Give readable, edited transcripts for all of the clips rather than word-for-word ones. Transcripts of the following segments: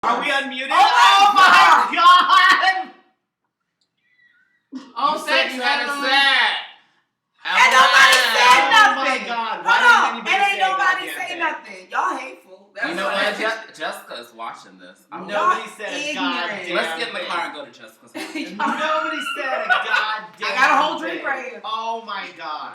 Are we unmuted? Oh my god! Oh, said you had a set. And nobody said Oh nothing. my god. Hold on. Why And didn't ain't anybody nobody say say a goddamn nothing. Y'all hateful. That's You know what? what? Jessica's watching this. thing? Let's Nobody said a ignorant. goddamn get in the thing. car and go to Jessica's house. Nobody said a goddamn I got a whole thing. drink right here. Oh my god.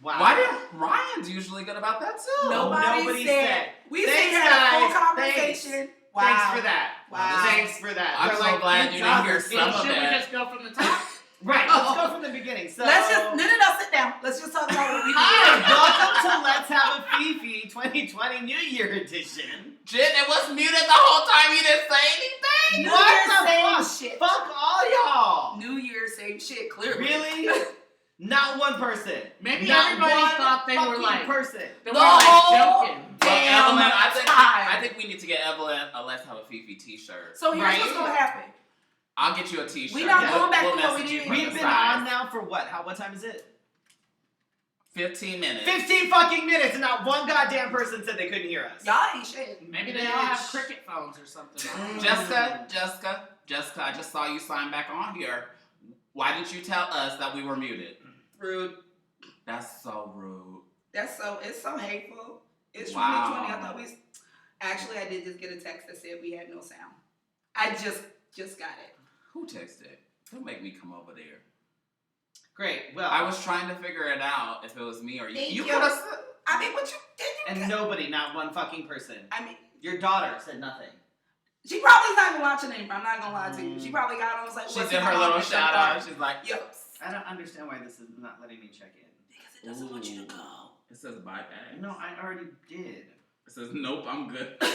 Wow. Why did Ryan's usually good about that too? Nobody said. We Thanks, sit here had a full guys. conversation. Wow. Thanks for that. Wow. Thanks for that. I'm They're so like, glad you didn't hear "Should some of we it." just go from the top? Right, let's go from the beginning. So, Let's just no, sit down. Let's just talk about what we hi, did. welcome to Let's Have a Fifi 2020 New Year edition. Jen, it was muted the whole time. You didn't say anything. New What Year, the same fuck? shit. Fuck all y'all. New Year, same shit. Clearly. Really? Not one person. Maybe Not everybody one thought they were fucking like person. they The were like whole joking. damn Evelyn, time. I think we need to get Evelyn a Let's Have a Fifi t-shirt. So here's Right? what's gonna happen. I'll get you a t-shirt. We not Yeah. going back to what we message you did. for We've the been size. on now for what? What time is it? 15 minutes. 15 fucking minutes and not one goddamn person said they couldn't hear us. Y'all ain't shit. Maybe they all have cricket phones or something. Jessica, I just saw you sign back on here. Why didn't you tell us that we were muted? Rude. That's so rude. It's so hateful. It's Wow. 2020. I thought actually I did just get a text that said we had no sound. I just got it. Who texted? Don't make me come over there. Great. Well, I was trying to figure it out if it was me or you. Thank You you. could have said. I mean, what you did you and nobody, not one fucking person. I mean, Your daughter said nothing. she probably not even watching anymore. I'm not gonna lie to you. She probably got on. Was like, She what's did it her called? little Shut shout up. out. She's like, Yep. I don't understand why this is not letting me check in. Because it doesn't want you to go. it says bye bye. No, I already did. It says nope, I'm good. Oh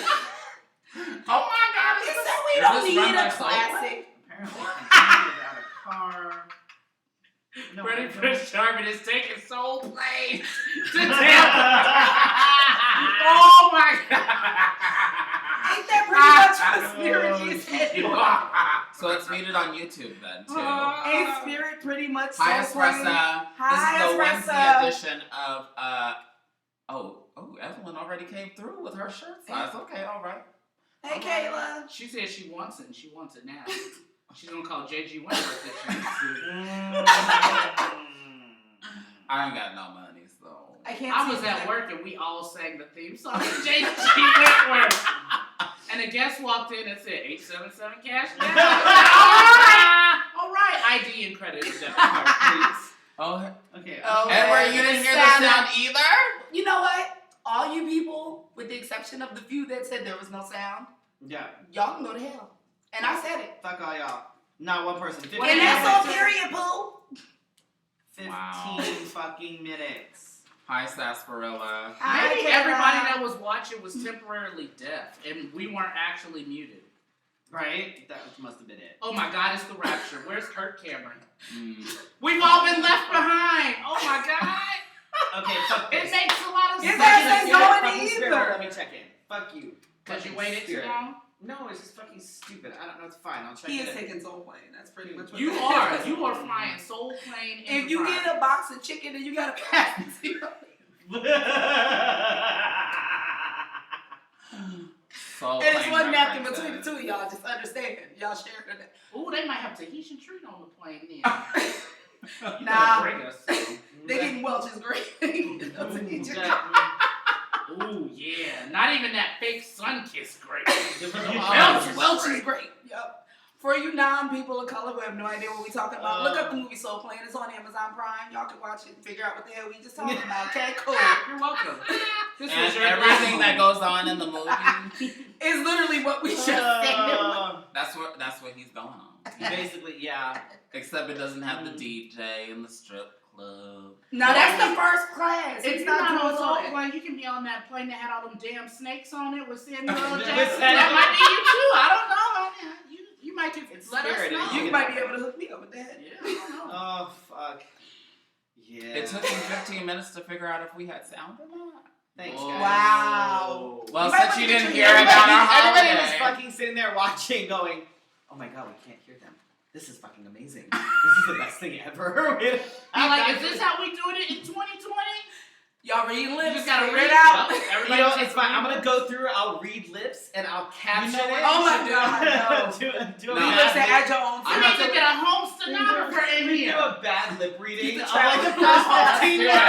my god, It is said this, we is don't this need run by a Soul? classic. Apparently, I without a car. No, Freddie I don't. Prinze Jarman is taking Soul Plane to Tampa. Oh my god! Ain't that pretty much what Spirit just said? So it's muted on YouTube then too. Ain't Spirit pretty much Hi so funny? Espressa. Hi, This is the Espressa. Wednesday edition of Evelyn already came through with her shirt size. Okay, all right. Hey, Kayla. She said she wants it and she wants it now. She's gonna call JG Wentworth if she needs I ain't got no money, so I can't I see was that. at work and we all sang the theme song to JG Wentworth. And a guest walked in and said 877 cash now. All right, ID and credit and debit card, please. oh, Okay. Oh, Edward, you didn't hear the sound either? You know what? All you people, with the exception of the few that said there was no sound, Yeah. y'all can go to hell. And I said it. Fuck all y'all. Not one person. 15 And that's all minutes. period, Pooh. 15 Wow. fucking minutes. Hi, Sarsaparilla. Maybe Kayla. everybody that was watching was temporarily deaf and we weren't actually muted. Right? That must have been it. Oh my god, it's the rapture. Where's Kirk Cameron? Mm. We've all been left behind. Oh my god. Okay, fuck It this. makes a lot of His sense. ass ain't going Fucking Spirit, either. Let me check in. Fuck you. Because you Fucking waited too Spirit. long? No, it's just fucking stupid. I don't know. It's fine. I'll check He it is in. taking Soul Plane. That's pretty much what You that is. are flying Soul Plane. If you get a box of chicken, then you gotta pass it to your Soul And it's Plane one napkin references. between the two of y'all. Just understand. Y'all sharing it. Ooh, they might have Tahitian treat on the plane then. You Nah. gotta bring us some. They getting Welch's great. Ooh, yeah. Not even that fake sun-kissed grape. Welch is great. Yep. For you non-people of color who have no idea what we're talking about, look up the movie Soul Plane. It's on Amazon Prime. Y'all can watch it and figure out what the hell we just talking about. Okay, cool. You're welcome. This And was your everything that goes on in the movie, It's literally what we just said. that's what he's going on. Basically, yeah. Except it doesn't have the DJ and the strip club. Now that's the first class. If It's you're not not on Soul doing Plane, you can be on that plane that had all them damn snakes on it with Samuel L. With Jackson. Samuel- That might be you too. I don't know. You might just It's let us Spirit, know. You might be able to hook me up with that. Yeah, I don't know. Oh, fuck. Yeah. It took him 15 minutes to figure out if we had sound or not. Thanks, Whoa. guys. Wow. Well, You might since wanna you get didn't your hear about our Everybody holiday, was fucking sitting there watching, going, "Oh my god, we can't hear them. This is fucking amazing. This is the best thing ever." I'm like, is this how we doing it in 2020? Y'all read lips. You just gotta figure read it out. Yep. You Everybody know, just it's fine. I'm read gonna go through. I'll read lips and I'll caption You know what? it. Oh my You should God, no. do a No. Read bad lips and lip. add your own. I need to get a home stenographer in We do here. a bad lip reading Keep the of like the travel- first Oh, 15 do it. minutes.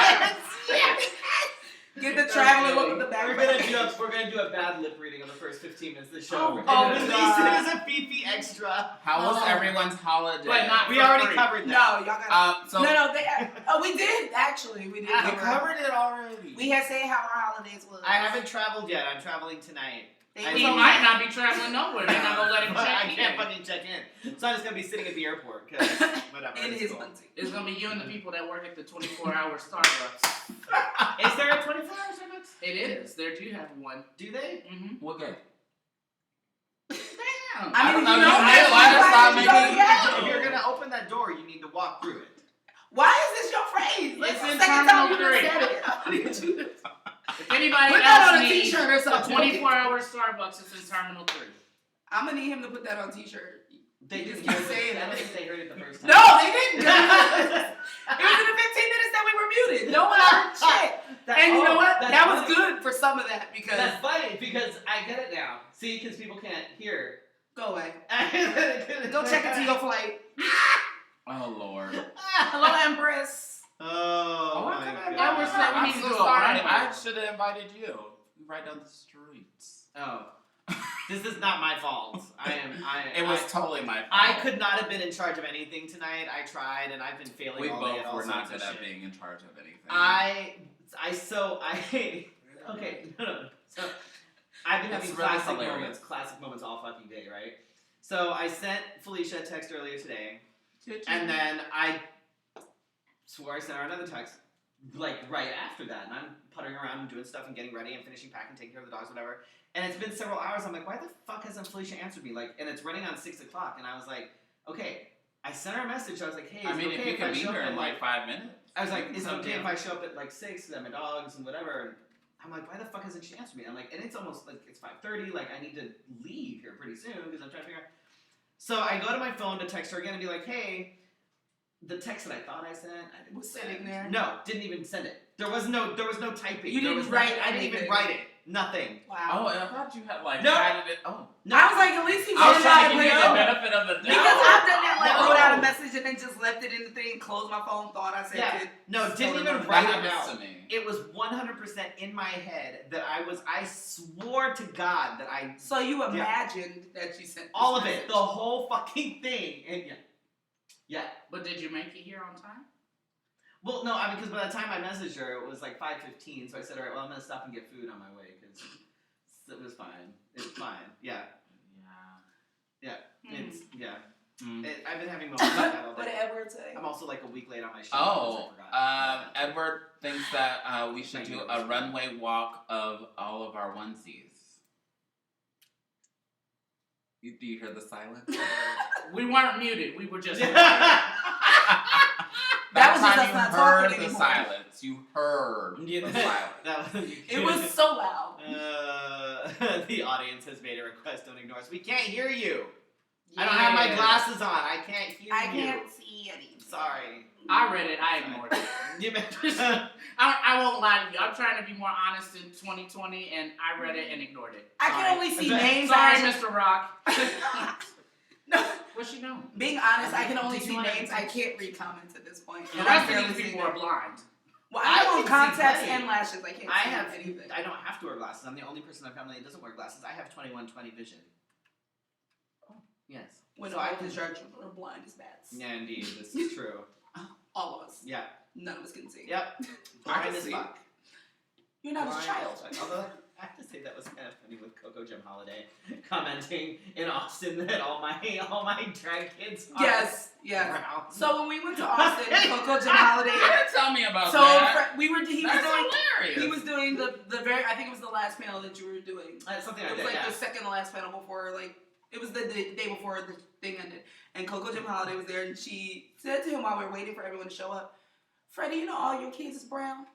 Get the traveling look with the We're back. gonna do a bad lip reading of the first 15 minutes of the show. Oh, We're oh, gonna release God. it as a Fifi extra. How was Oh. everyone's holiday? But not We for already free. covered No, that. y'all got. So No, they. Oh, we did actually. We did. we cover it. covered it already. We had said how our holidays was. I haven't traveled yet. I'm traveling tonight. They I was He mean- on- might not be traveling nowhere. They're not gonna let him But I check can't in. fucking check in. So I'm just gonna be sitting at the airport because whatever. in it's his cool. hunting. It's gonna be you and the people that work at the 24-hour Starbucks. Is there a 24-hour Starbucks? It is. There do have one. Do they? Mm-hmm. What game? Damn. I mean, don't know, you know, you that's knew, I just why thought you maybe- don't If know. you're gonna open that door, you need to walk through it. Why is this your phrase? It's the in second time you Terminal done said it. If anybody Put that on else a needs t-shirt or a something. 24-hour Starbucks, it's in Terminal 3. I'm gonna need him to put that on t-shirt. They You just just keep keep saying I don't it. think they heard it the first time. No, they didn't. It was in the 15 minutes that we were muted. No one heard shit. And you know what? That was good for some of that because That's funny because I get it now. See, because people can't hear. go away. Go Go check into your flight. Oh Lord. Hello, Empress. Oh, I my could've- God. I was like, we I'm need to so do a sorry. runway. I should have invited you. Right down the streets. Oh. This is not my fault. It was totally my fault. I could not have been in charge of anything tonight. I tried and I've been failing We all day at both all were not sorts of good at shit. being in charge of anything. Okay, no. So I've been It's having really classic moments all fucking day, right? So I sent Felicia a text earlier today, Did you? and then I swore I sent her another text, like right after that, and I'm puttering around and doing stuff and getting ready and finishing packing, taking care of the dogs, whatever. And it's been several hours. I'm like, why the fuck hasn't Felicia answered me? Like, and it's running on 6 o'clock, and I was like, okay. I sent her a message. I was like, hey, is I mean, it if okay you if I can meet show her up in at like 5 minutes. I was like, is it Come okay if down. I show up at like 6 because I have my dogs and whatever? And I'm like, why the fuck hasn't she answered me? I'm like, and it's almost like it's 5:30. Like I need to leave here pretty soon because I'm trying to figure out. So I go to my phone to text her again and be like, hey, the text that I thought I sent, I didn't Was send. sitting there? No, didn't even send it. There was no typing. You There didn't was write nothing. I didn't even anything. write it. Nothing. Oh, Wow. and I thought you had like No. added it. Oh. No. I was like, at least he I was wrote trying out to a give you the note. benefit of the doubt. Because I've done that, like No. wrote out a message and then just left it in the thing, closed my phone, thought I said Yeah. it. No, didn't So even it write That it happens out. to me. It was 100% in my head that I swore to God that I So you imagined that you sent this all of it, message. the whole fucking thing, and yeah. But did you make it here on time? Well, no, I mean, because by the time I messaged her, it was like 5:15, so I said, all right, well, I'm gonna stop and get food on my way because it was fine. It's fine. Yeah, it's yeah. Mm. I've been having moments like that all What day. did Edward say? I'm also like a week late on my show. Oh, because I forgot. Edward thinks that we should Thank do you. a runway walk of all of our onesies. Do you hear the silence? We weren't muted. We were just. That was just time us you not heard talking the anymore. silence. You heard Yeah, the silence. that was, It was so loud. the audience has made a request. Don't ignore us. We can't hear you. I don't have my Yeah. glasses on. I can't hear I you. can't see anything. Sorry. I read it. I ignored it. You I won't lie to you. I'm trying to be more honest in 2020, and I read it and ignored it. I Sorry. can only see Sorry, names. Sorry, I Mr. Rock. No, What's she doing? being honest, I can only Did see you wanna- names. I can't read comments at this point. The And rest I'm of barely these seeing people are them. blind. Well, I I can own see contacts plenty. and lashes. I can't I see have. anything. I don't have to wear glasses. I'm the only person in my family that doesn't wear glasses. I have 21/20 vision. Oh, yes. When So all I of can. the children are blind as bats. Yeah, indeed. This is true. All of us. Yeah. None of us can see. Yep. I Blind can as see. fuck. You're not a Blind child. as fuck. Although I have to say that was kind of funny with Coco Jim Holiday commenting in Austin that all my drag kids are Yes. Yes. brown. So when we went to Austin, Coco Jim Holiday. You didn't tell me about So that. we were. He was That's doing. hilarious. He was doing the very. I think it was the last panel that you were doing. Something It like was that. like Yeah. the second to last panel before, like, it was the day before the thing ended. And Coco Jim Holiday was there, and she said to him while we were waiting for everyone to show up, Freddie, you know all your kids is brown?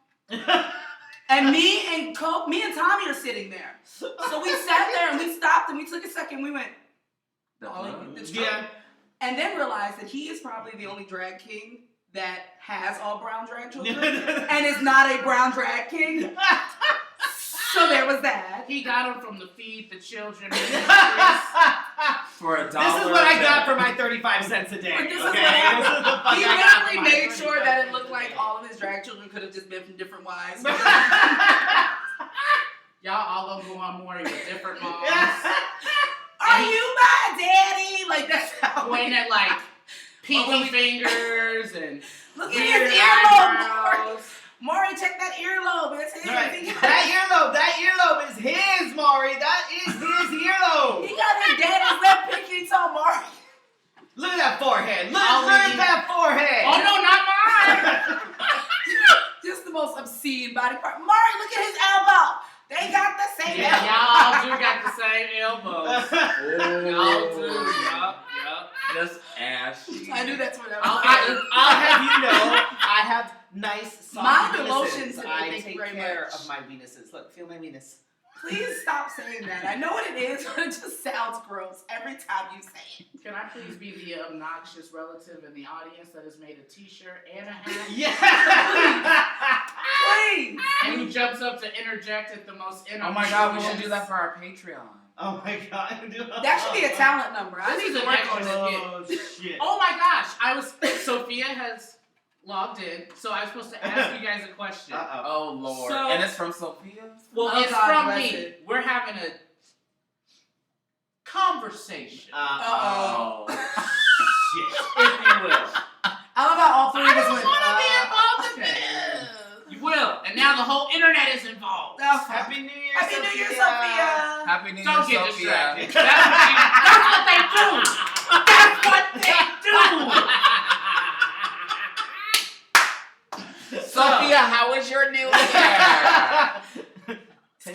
And me and Tommy are sitting there. So we sat there, and we stopped, and we took a second, we went, The all fuck? of it's true. Yeah. And then realized that he is probably the only drag king that has all brown drag children and is not a brown drag king. So there was that. He got them from the Feed the Children For $1. This is what I got for my 35 cents a day. But this is okay? what happened. This is the fuck He I got for literally my made 35 sure that it looked cents a like day. all of his drag children could have just been from different wives. Y'all all gonna go on more with different moms. Are you my daddy? Like that's how. Pointing at like pinky when we- fingers and Look at weird his earlobe, eyebrows. Maury, check that earlobe. It's his. Right. He got- That earlobe is his, Maury. That is his earlobe. He got his daddy's left pinky toe, Maury. Look at that forehead. Look Oh, at that forehead. Oh no, not mine! Just the most obscene body part. Maury, look at his elbow. They got the same Yeah, elbow. y'all do got the same elbows. Y'all do. Yup. Just ashy. I knew that's what I was. I'll have you know, I have nice, soft Mine weenuses. lotions today, I thank take you very care much. of my weenuses. Look, feel my weenus. Please stop saying that. I know what it is, but it just sounds gross every time you say it. Can I please be the obnoxious relative in the audience that has made a t-shirt and a hat? Yeah. Please. And who jumps up to interject at the most Oh my god, we should do that for our Patreon. Oh my god. That should be a talent number. I This need is to an work on extra it. Oh shit. Oh my gosh, Sophia has logged in, so I was supposed to ask you guys a question. Uh-oh. Oh lord. So- And it's from Sophia? Well, Oh, it's God from bless me. it. We're having a conversation, Uh-oh. Shit. if you will. I love how all three I of us don't went. want to be involved in okay. this. You will, and now the whole internet is involved. Oh, fuck. Happy New Year, Happy New Year, Sophia. Happy New Year, Don't get Sophia. distracted. That's what they do. That's what they do. Sophia, how was your New Year?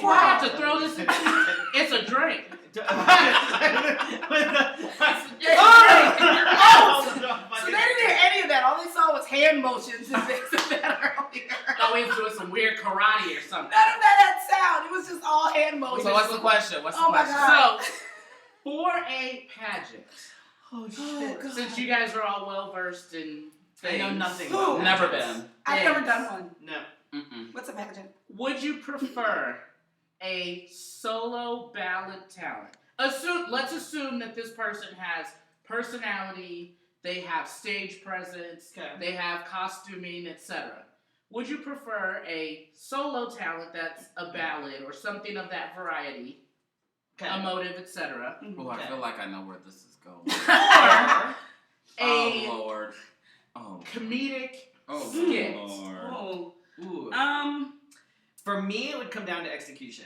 We're about to throw this. It's a drink. So they didn't hear any of that. All they saw was hand motions and things of that earlier. Thought we was doing some weird karate or something. None of that had sound. It was just all hand motions. So what's the question? What's the Oh my question? God. So, for a pageant, Oh Oh, God. since you guys are all well versed in I things, know nothing. Who? about Never pageants. been. I've never done one. No. Mm-mm. What's a pageant? would you prefer a solo ballad talent? Let's assume that this person has personality, they have stage presence, Okay. they have costuming, etc. Would you prefer a solo talent that's a ballad or something of that variety, Okay. emotive, etc., Oh, I feel like I know where this is going. Or a Oh lord. Oh. comedic Oh skit? lord. Oh. ooh. For me, it would come down to execution.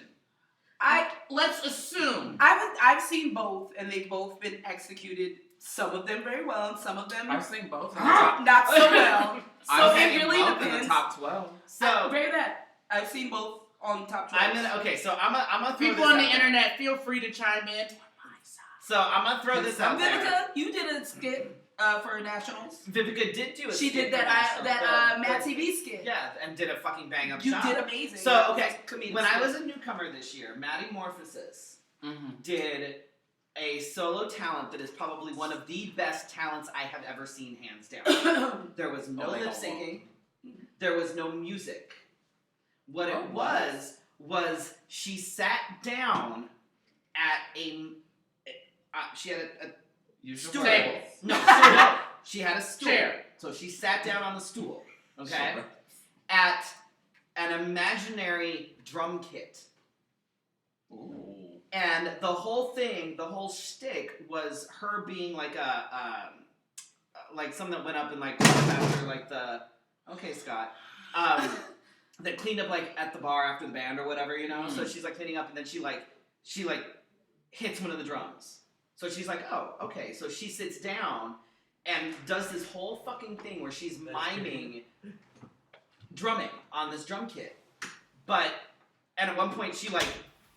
Let's assume. I've seen both, and they've both been executed. Some of them very well, and some of them I've seen both in the top. not so well. So I've it seen really both in depends. the top 12. So Very that. I've seen both on top 12. I'm gonna throw People this on the out there. internet, feel free to chime in. So I'm gonna throw this out there. Vivica, you did a skit for Nationals. Vivica did do a She skit did for that National, Mad TV skit. Yeah, and did a fucking bang up You job. did amazing. So, That was okay, a comedic When I skit. was a newcomer this year, Maddie Morphosis Mm-hmm. did a solo talent that is probably one of the best talents I have ever seen, hands down. There was no Oh, they lip don't syncing. There was no music. What Oh, it was she sat down at she had a Usual stool. Table. No, she had a stool. Chair. So she sat down on the stool, okay, Sure. at an imaginary drum kit. Ooh. And the whole thing, the whole shtick was her being like like something that went up and like after like the okay Scott, that cleaned up like at the bar after the band or whatever, you know. So she's like cleaning up and then she hits one of the drums. So she's like, oh okay. So she sits down and does this whole fucking thing where she's miming drumming on this drum kit, and at one point she like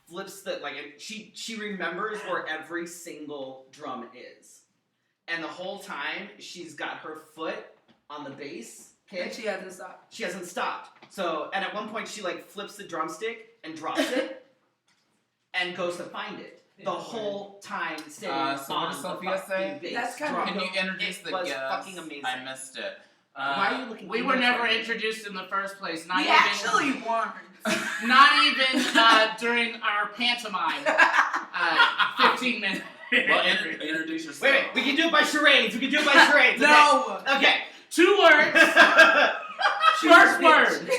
flips the she remembers where every single drum is, and the whole time she's got her foot on the bass And kick. she hasn't stopped. She hasn't stopped. So and at one point she like flips the drumstick and drops it, and goes to find it. The whole time sitting So what on does the Sophia fucking say? bass That's kinda drum. Can you introduce It the was guest? fucking amazing. I missed it. Why are you looking? We were never introduced in the first place. Not We even, actually weren't. not even during our pantomime. 15 minutes. Well, introduce yourself. Wait, we can do it by charades. We can do it by charades. No. Okay. 2 words. First word.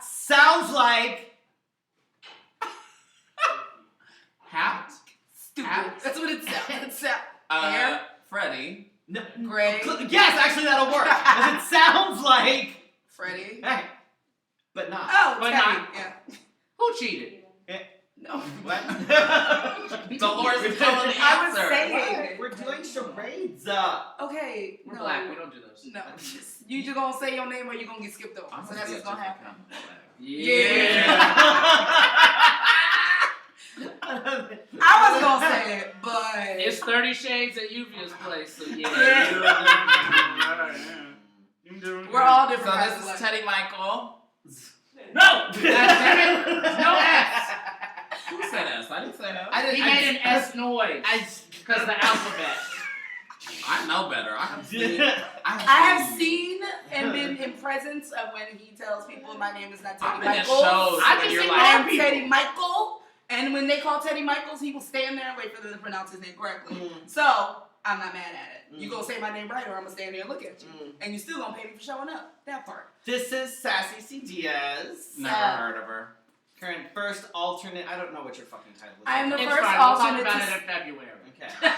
Sounds like. Hat. Stupid. Hat. That's what it sounds. It sounds. Freddie. No, Gray. Yes, actually that'll work. 'Cause it sounds like. Freddie. Hey, but not. Oh, But Teddy. not. Yeah. Who cheated? No. What? Dolores is telling the I was answer. saying. We're doing charades. Okay. We're no. black. We don't do those. No. You just gonna say your name or you gonna get skipped over. So that's what's gonna happen. I wasn't gonna say it, but It's 30 Shades at Yuvia's place, so yeah. we're all So different. kinds this of is black. Teddy Michael. No! Damn it! No S! Who said S? I didn't say S. He made an S noise. Because the alphabet. I know better. I have I have seen and been in presence of when he tells people my name is not I've Teddy been in Michaels. shows I've when just you're seen like, I am people. Teddy Michael, and when they call Teddy Michaels, he will stand there and wait for them to pronounce his name correctly. So I'm not mad at it. You gonna say my name right, or I'm gonna stand there and look at you, and you still gonna pay me for showing up. That part. This is Sassy C. Diaz. never heard of her. Current first alternate. I don't know what your fucking title is. I am the It's first fine. We'll talk alternate about to- it in February. Okay.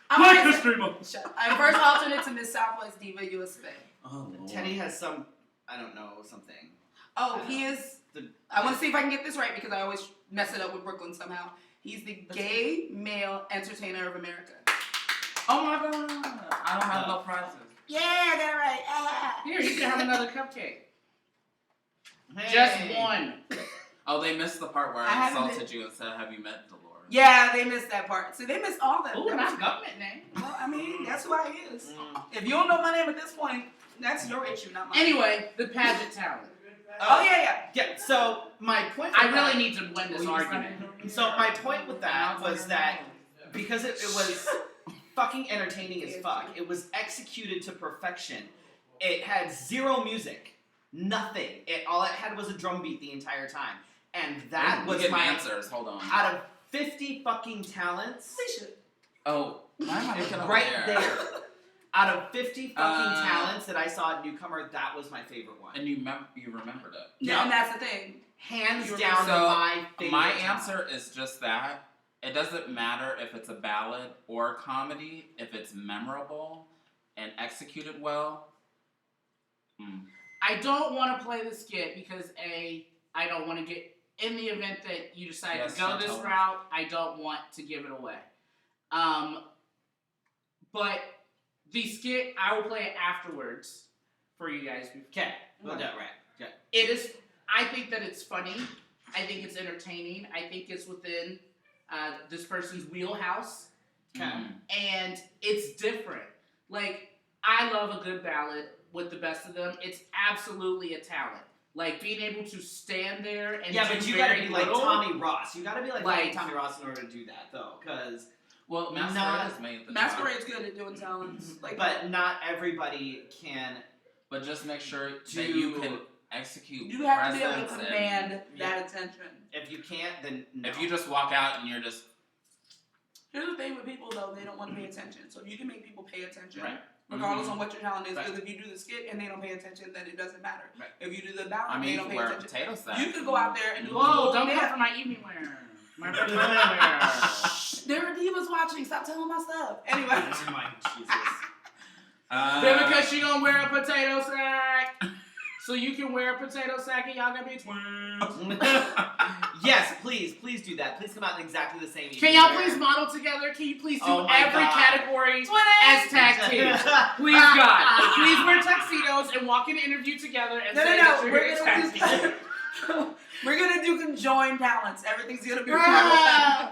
I'm History Month. Shut up. I'm first alternate to Miss Southwest Diva USA. Oh, Lord. Teddy has some. I don't know something. Oh, he is. I want to see if I can get this right because I always mess it up with Brooklyn somehow. He's the gay male entertainer of America. Oh my God. I don't have no prizes. Yeah, I got it right. Ah. Here, you can have another cupcake. Hey. Just one. Oh, they missed the part where I I haven't insulted you and said, "Have you met Dolores?" Yeah, they missed that part. See, they missed all that. Ooh, that nice was- government name. Well, I mean, that's who I is. Mm. If you don't know my name at this point, that's your issue, not mine. Anyway, the pageant talent. Oh, yeah. Yeah. So my point. I with really that- need to win this argument. So my point with that was that because it was fucking entertaining as fuck. It was executed to perfection. It had zero music, nothing. All it had was a drum beat the entire time, and that We was get my answers. Hold on. out of 50 fucking talents. Alicia. Oh, why am I looking over Right there? there. Out of 50 fucking talents that I saw at Newcomer, that was my favorite one. And you remembered it. Yeah, and that's the thing. Hands You down, so, my favorite. My talent. answer is just that. It doesn't matter if it's a ballad or a comedy, if it's memorable and executed well. I don't want to play the skit because A, I don't want to get in the event that you decide Yes, to go don't this tell me. route. I don't want to give it away. But the skit, I will play it afterwards for you guys. Okay, we'll do it right. Okay. It is. I think that it's funny. I think it's entertaining. I think it's within this person's wheelhouse, Okay. and it's different. Like, I love a good ballad with the best of them. It's absolutely a talent. Like, being able to stand there and Yeah, do but you gotta very be like little. Tommy Ross. You gotta be like Like- Tommy Ross in order to do that, though, because Well, Not- Masquerade is made the Masquerade's good at doing talents. Like, but not everybody can. But just make sure that To- you can execute. you have to be able to presence command Yeah. that attention. If you can't, then no. If you just walk out and you're just Here's the thing with people, though, they don't want to pay attention. So if you can make people pay attention, Right. regardless on what your talent is, Right. because if you do the skit and they don't pay attention, then it doesn't matter. Right. If you do the ballad I and mean, they you don't can pay wear a attention, potato sack. you could go out there and do Whoa! Don't yeah. come for my evening wear. My birthday wear. There are divas watching. Stop telling my stuff. Anyway. Never mind, Jesus. Then because she gonna wear a potato sack, so you can wear a potato sack and y'all gonna be twins. Yes, please do that. Please come out in exactly the same. Can y'all please model together? Can you please do Oh my every God. category as tag teams? Please, God. Please wear tuxedos and walk in an interview together and say that you're here as tag teams. We're gonna do conjoined talents. Everything's gonna be. I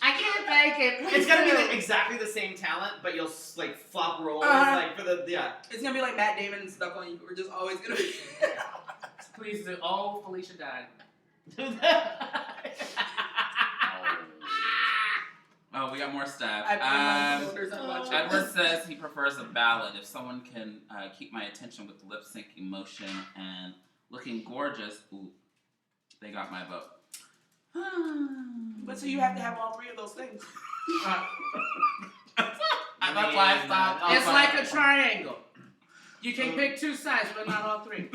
can't make it. It's gonna be exactly the same talent, but you'll like flop roles like for the It's gonna be like Matt Damon and stuff on you. We're just always gonna be. Please do. Oh, Felicia died. Oh, we got more stuff. I put my shoulders on my Edward chest. says he prefers a ballad if someone can keep my attention with lip syncing motion and looking gorgeous. Ooh, they got my vote. But so you have to have all three of those things. That's why I stopped. It's like a triangle. You can pick two sides, but not all three.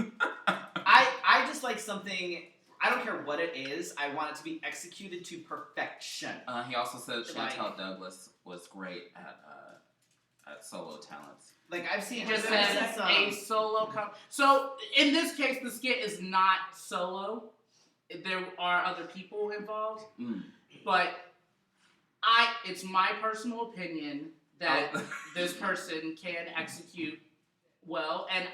I just like something. I don't care what it is. I want it to be executed to perfection. He also said Like- Chantel Douglas was great at solo talents. Like I've seen. He just I've said seen a solo. So in this case, the skit is not solo. There are other people involved, but it's my personal opinion that this person can execute well, and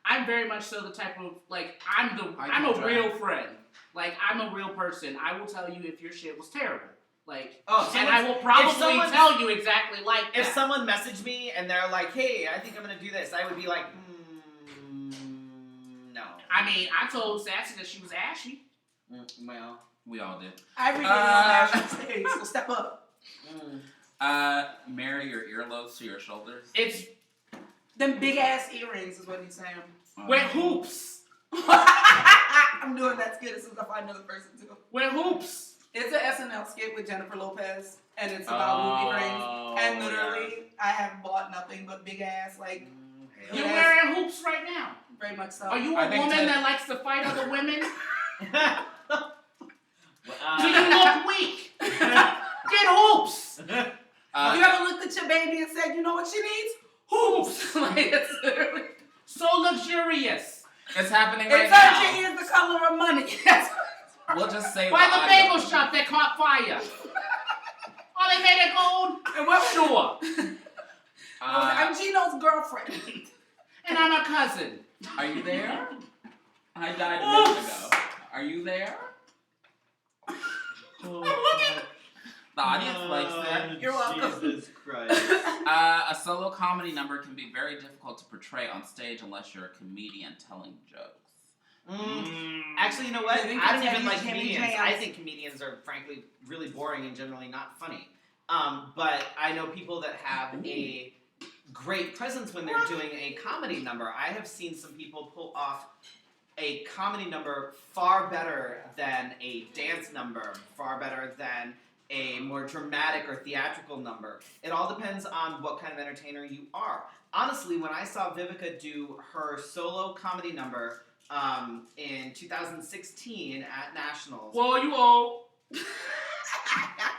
I'm very much so the type of like I'm a real friend. Like I'm a real person. I will tell you if your shit was terrible. Like, and I will probably tell you exactly like that. If someone messaged me and they're like, "Hey, I think I'm gonna do this," I would be like, "No." I mean, I told Sassy that she was ashy. Well, we all did. I really don't have stage, so step up. Marry your earlobes to your shoulders. It's Them big ass earrings is what he's saying. with hoops. I'm doing that skit as soon as I find another person too. With hoops. It's an SNL skit with Jennifer Lopez, and it's about movie rings. And literally, I have bought nothing but big ass, like, You're Yes. wearing hoops right now. very much so. Are you I a think woman that- that likes to fight other women? yeah. Do you look weak? Get hoops. You ever looked at your baby and said, you know what she needs? Hoops! Like, it's literally. So luxurious. It's happening right It's now. urgent is the color of money. That's We'll just say By the audio. bagel shop that caught fire. Oh, they made it gold? and what Sure. I'm Gino's girlfriend. And I'm a cousin. Are you there? I died a minute ago. Are you there? The audience likes that. You're welcome. Jesus Christ. A solo comedy number can be very difficult to portray on stage unless you're a comedian telling jokes. Actually, you know what? I think I don't it's even like Jimmy comedians. Jams. I think comedians are frankly really boring and generally not funny. But I know people that have a great presence when they're doing a comedy number. I have seen some people pull off a comedy number far better than a dance number, far better than a more dramatic or theatrical number. It all depends on what kind of entertainer you are. Honestly, when I saw Vivica do her solo comedy number in 2016 at Nationals, Whoa, you old.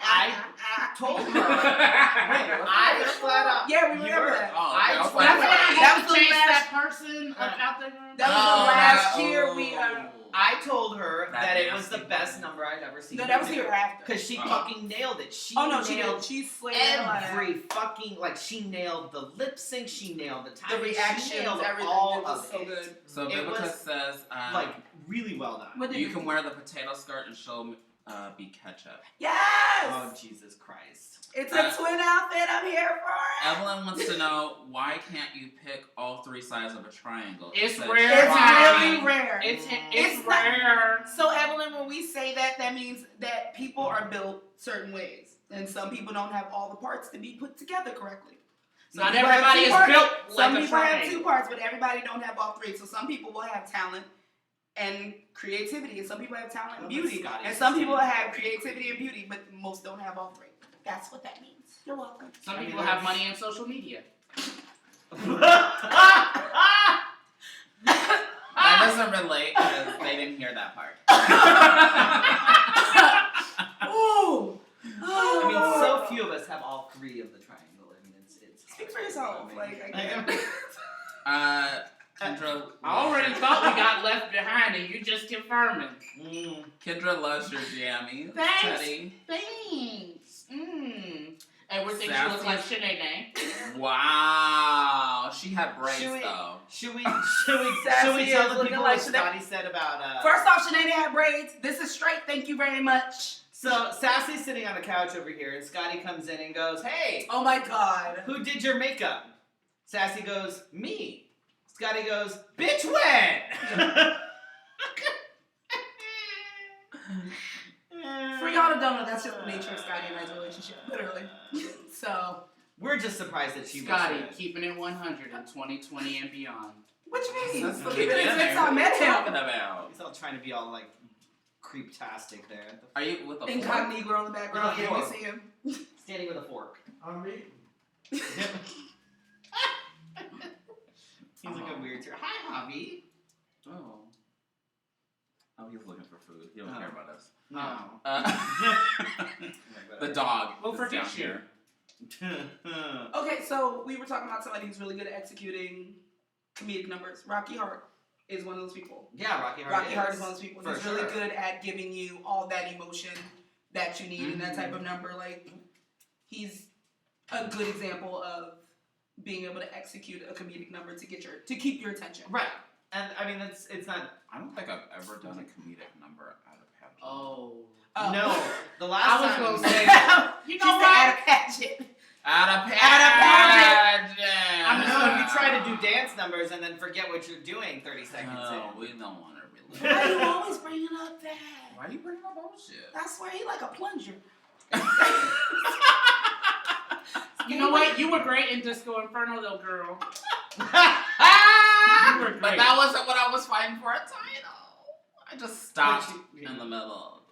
I told her, I flat out. Yeah, we You remember were- that. Oh, I okay, I was swear- like, That was the chase last- that person out there. That was Oh, the last that- year oh. we. I told her That that it was the nasty best thing. number I'd ever seen. No, that was here after. Because she Oh. fucking nailed it. She Oh no, she nailed did. She slayed the hell out of every it. fucking, like, she nailed the lip sync, she nailed the The timing, she reactions, nailed everything. all It was of so it. good. So It Vivica was, says, Like, really well done. What did you can wear the potato skirt and she'll be ketchup. Yes! Oh, Jesus Christ. It's a twin outfit. I'm here for it. Evelyn wants to know, why can't you pick all three sides of a triangle? It's It says rare. It's Try. really rare. It's It's not- rare. So Evelyn, when we say that, that means that people are built certain ways, and some people don't have all the parts to be put together correctly. Some Not people have everybody two is parts. built Some like a people have triangle. two parts, but everybody don't have all three. So some people will have talent and creativity, and some people have talent and Well, beauty, Scotty and some said people that. have creativity and beauty, but most don't have all three. That's what that means. You're welcome. Some I mean, people have money and social media. That doesn't relate because they didn't hear that part. Ooh. I mean, so few of us have all three of the triangle. I mean, it's Speak for yourself. Like, I I can't. Kendra. I already thought we got left behind, and you just confirming. Kendra loves your jammies. Thanks. Teddy. Thanks. Edward thinks you look like Sinead. Wow. She had braids Should we- though. Should we Sassy tell is the looking people like what Scotty said about First off, Sinead had braids. This is straight. Thank you very much. So Sassy's sitting on a couch over here, and Scotty comes in and goes, "Hey, Oh my god. who did your makeup?" Sassy goes, "Me." Scotty goes, "Bitch, when?" For y'all that don't know, that's just the nature of Scotty and I's relationship, literally. So, We're just surprised that she Scotty, was keeping it 100 in 2020 and beyond. what you mean? That's the Keep it beginning. since I What are met you him. talking about? He's all trying to be all like creep-tastic there. Are you with a fork? Incognito in the background. With a Yeah, we fork. see him. Standing with a fork. On me? He's like a weird. Hi, Javi. Oh. Oh, he's looking for food. He don't Oh. care about us. No. The dog. Well, is for down this year. Okay, so we were talking about somebody who's really good at executing comedic numbers. Rocky Hart is one of those people. Yeah, Rocky Hart. Rocky Hart is one of those people. For He's really sure. good at giving you all that emotion that you need in that type of number. Like, he's a good example of being able to execute a comedic number to keep your attention. Right. And I mean, it's not. I don't think I've ever done a comedic number out of pageant. Oh. No, the last I was time. gonna say, you She's know the what? at a pageant. Out of pageant. I'm just when you try to do dance numbers and then forget what you're doing 30 seconds No, in. we don't want to Why are you really. always bringing up that? Why are you bringing up bullshit? I swear he like a plunger. You know what? You were great in Disco Inferno, though, girl. You were But great. that wasn't what I was fighting for a title. I just stopped But you- in the middle.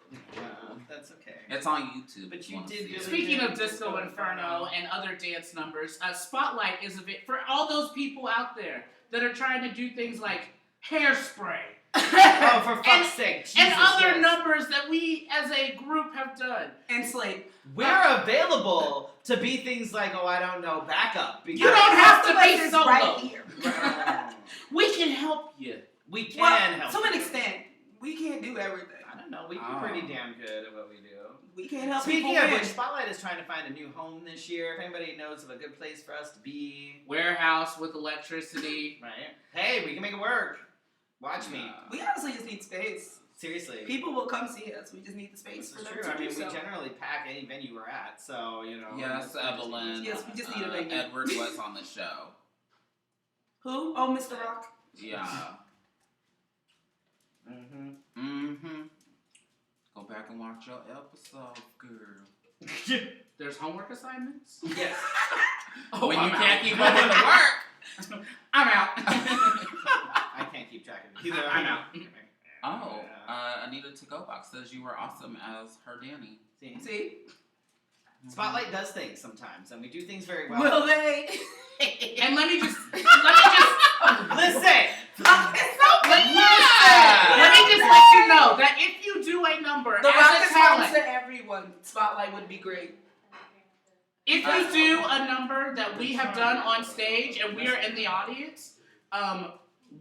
That's okay. It's on YouTube. But if you wanna did see really it. Speaking of good Disco Inferno and other dance numbers, Spotlight is a bit for all those people out there that are trying to do things like Hairspray Oh, for fuck's sake. Jesus, and other yes. numbers that we as a group have done. And Slade. We're available to be things like, oh, I don't know, backup. Because You don't have to be This solo. right here. We can help you. We can Well, help. to an you. extent, we can't do everything. I don't know. We're Oh. pretty damn good at what we do. We can't help Speaking people of win. which, Spotlight is trying to find a new home this year. If anybody knows of a good place for us to be, Warehouse with electricity. right? Hey, we can make it work. Watch me. We honestly just need space. Seriously. People will come see us. We just need the space This for is them true. to I mean, do we so. generally pack any venue we're at, so, you know. Yes, Evelyn. Yes, we just need a venue. Edward was on the show. Who? Oh, Mr. Rock. Yeah. Mm-hmm. Mm-hmm. Go back and watch your episode, girl. There's homework assignments. Yes. Oh, when I'm you out. can't keep up with the work. I'm out. I can't keep track of it either. I'm out. Oh, Anita To Go Box says you were awesome as her Danny. See? See? Spotlight does things sometimes, and we do things very well. Will they? And let me just Listen! It's so let me just let you know that if you do a number The as Rock a is home talent, to everyone. Spotlight would be great. if you do a number that we have done on stage and we are in the audience,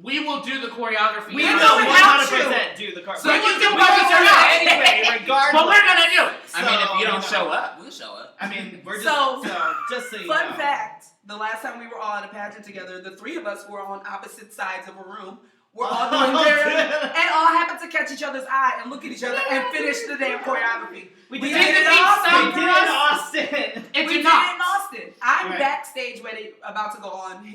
we will do the choreography. We do will without 100% do the card. So you do we both will do or it not. anyway, regardless. But we're gonna do it. I mean, if you don't So, show up, we'll show up. I mean, we're just So, just so you Fun know. fact, the last time we were all at a pageant together, the three of us were on opposite sides of a room. We're all doing very, and all happened to catch each other's eye and look at each other and finish the damn choreography. We We did did it it in in Austin. Austin. We did it in Austin. It We did did not. it in Austin. I'm Right. backstage ready, about to go on.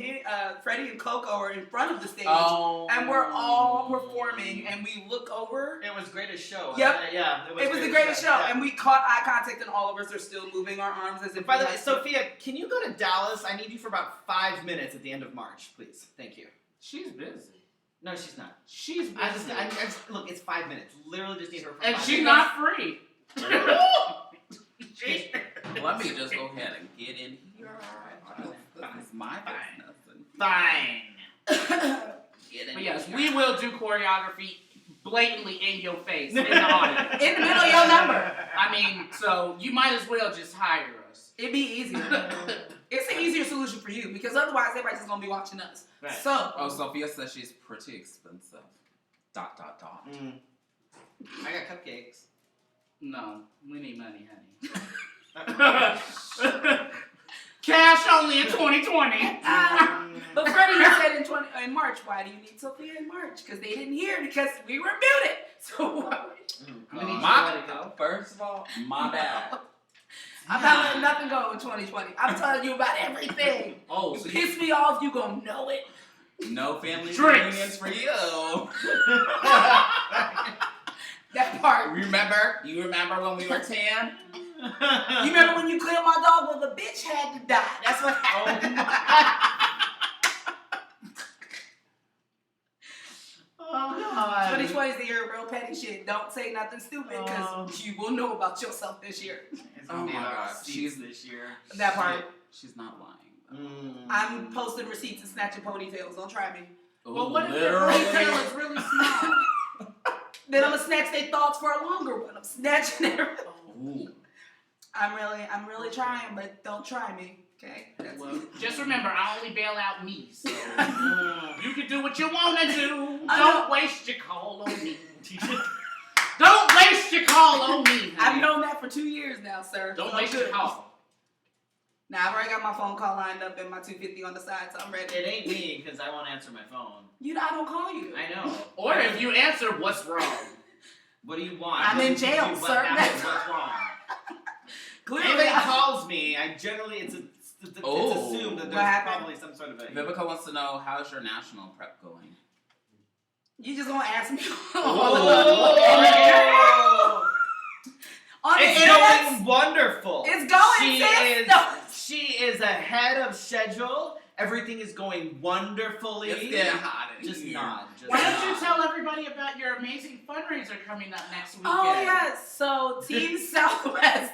Freddie and Coco are in front of the stage, Oh. and we're all performing, and we look over. It was greatest show. Yep. wasn't it? Yeah. It was the greatest show, Yeah. and we caught eye contact, and all of us are still moving our arms as if. By the we way, like- Sophia, can you go to Dallas? I need you for about 5 minutes at the end of March, please. Thank you. She's busy. No, she's not. She's busy. I just look. It's 5 minutes. Literally, just need her for and 5 she's minutes. not free. Let me just go ahead and get in here. This is my business. Fine. Get in But yes, here. we will do choreography blatantly in your face in the audience. in the middle of your number. I mean, so you might as well just hire us. It'd be easier. It's an easier solution for you because otherwise everybody's just gonna be watching us. Right. So Oh, Sophia says she's pretty expensive. ... Mm. I got cupcakes. No, we need money, honey. Cash only in 2020. but Freddie, you said in March. Why do you need Sophia in March? Because they didn't hear because we were muted. So We need to my, let it go. First of all, my bad. I'm not letting nothing go in 2020. I'm telling you about everything. Oh, You so piss me off, you gonna know it. no family Drinks. reunions for you. That part. Remember? You remember when we were 10? You remember when you killed my dog? Well, the bitch had to die. That's what happened. Oh God. 2020 is the year of real petty shit. Don't say nothing stupid because you will know about yourself this year. It's Oh gonna be my about God. receipts this year. That part. She's not lying. I'm posting receipts and snatching ponytails. Don't try me. Well, what if your ponytail is really small? Then I'm gonna snatch their thoughts for a longer one. I'm snatching everything. Ooh. I'm really trying, but don't try me. Okay? That's Well, just remember, I only bail out me, so Mm. you can do what you want to do. I Don't waste your call on me. Don't waste your call on me. I've honey. known that for 2 years now, sir. Don't So waste good. your call. Now I've already got my phone call lined up and my 250 on the side, so I'm ready. It ain't me because I won't answer my phone. I don't call you. I know. Or if you answer, what's wrong? What do you want? I'm What in did you jail, do? What sir. happened? What's wrong? Clearly, Anybody I- calls me, I generally it's assumed that What there's happened? probably some sort of a. Vivica wants to know, how's your national prep going? you just gonna ask me Oh! on the It's internet? going wonderful. It's going, She sis. is. No. She is ahead of schedule. Everything is going wonderfully. It's getting hot in Just here. not. Just Why not. don't you tell everybody about your amazing fundraiser coming up next weekend? Oh yes. So Team Southwest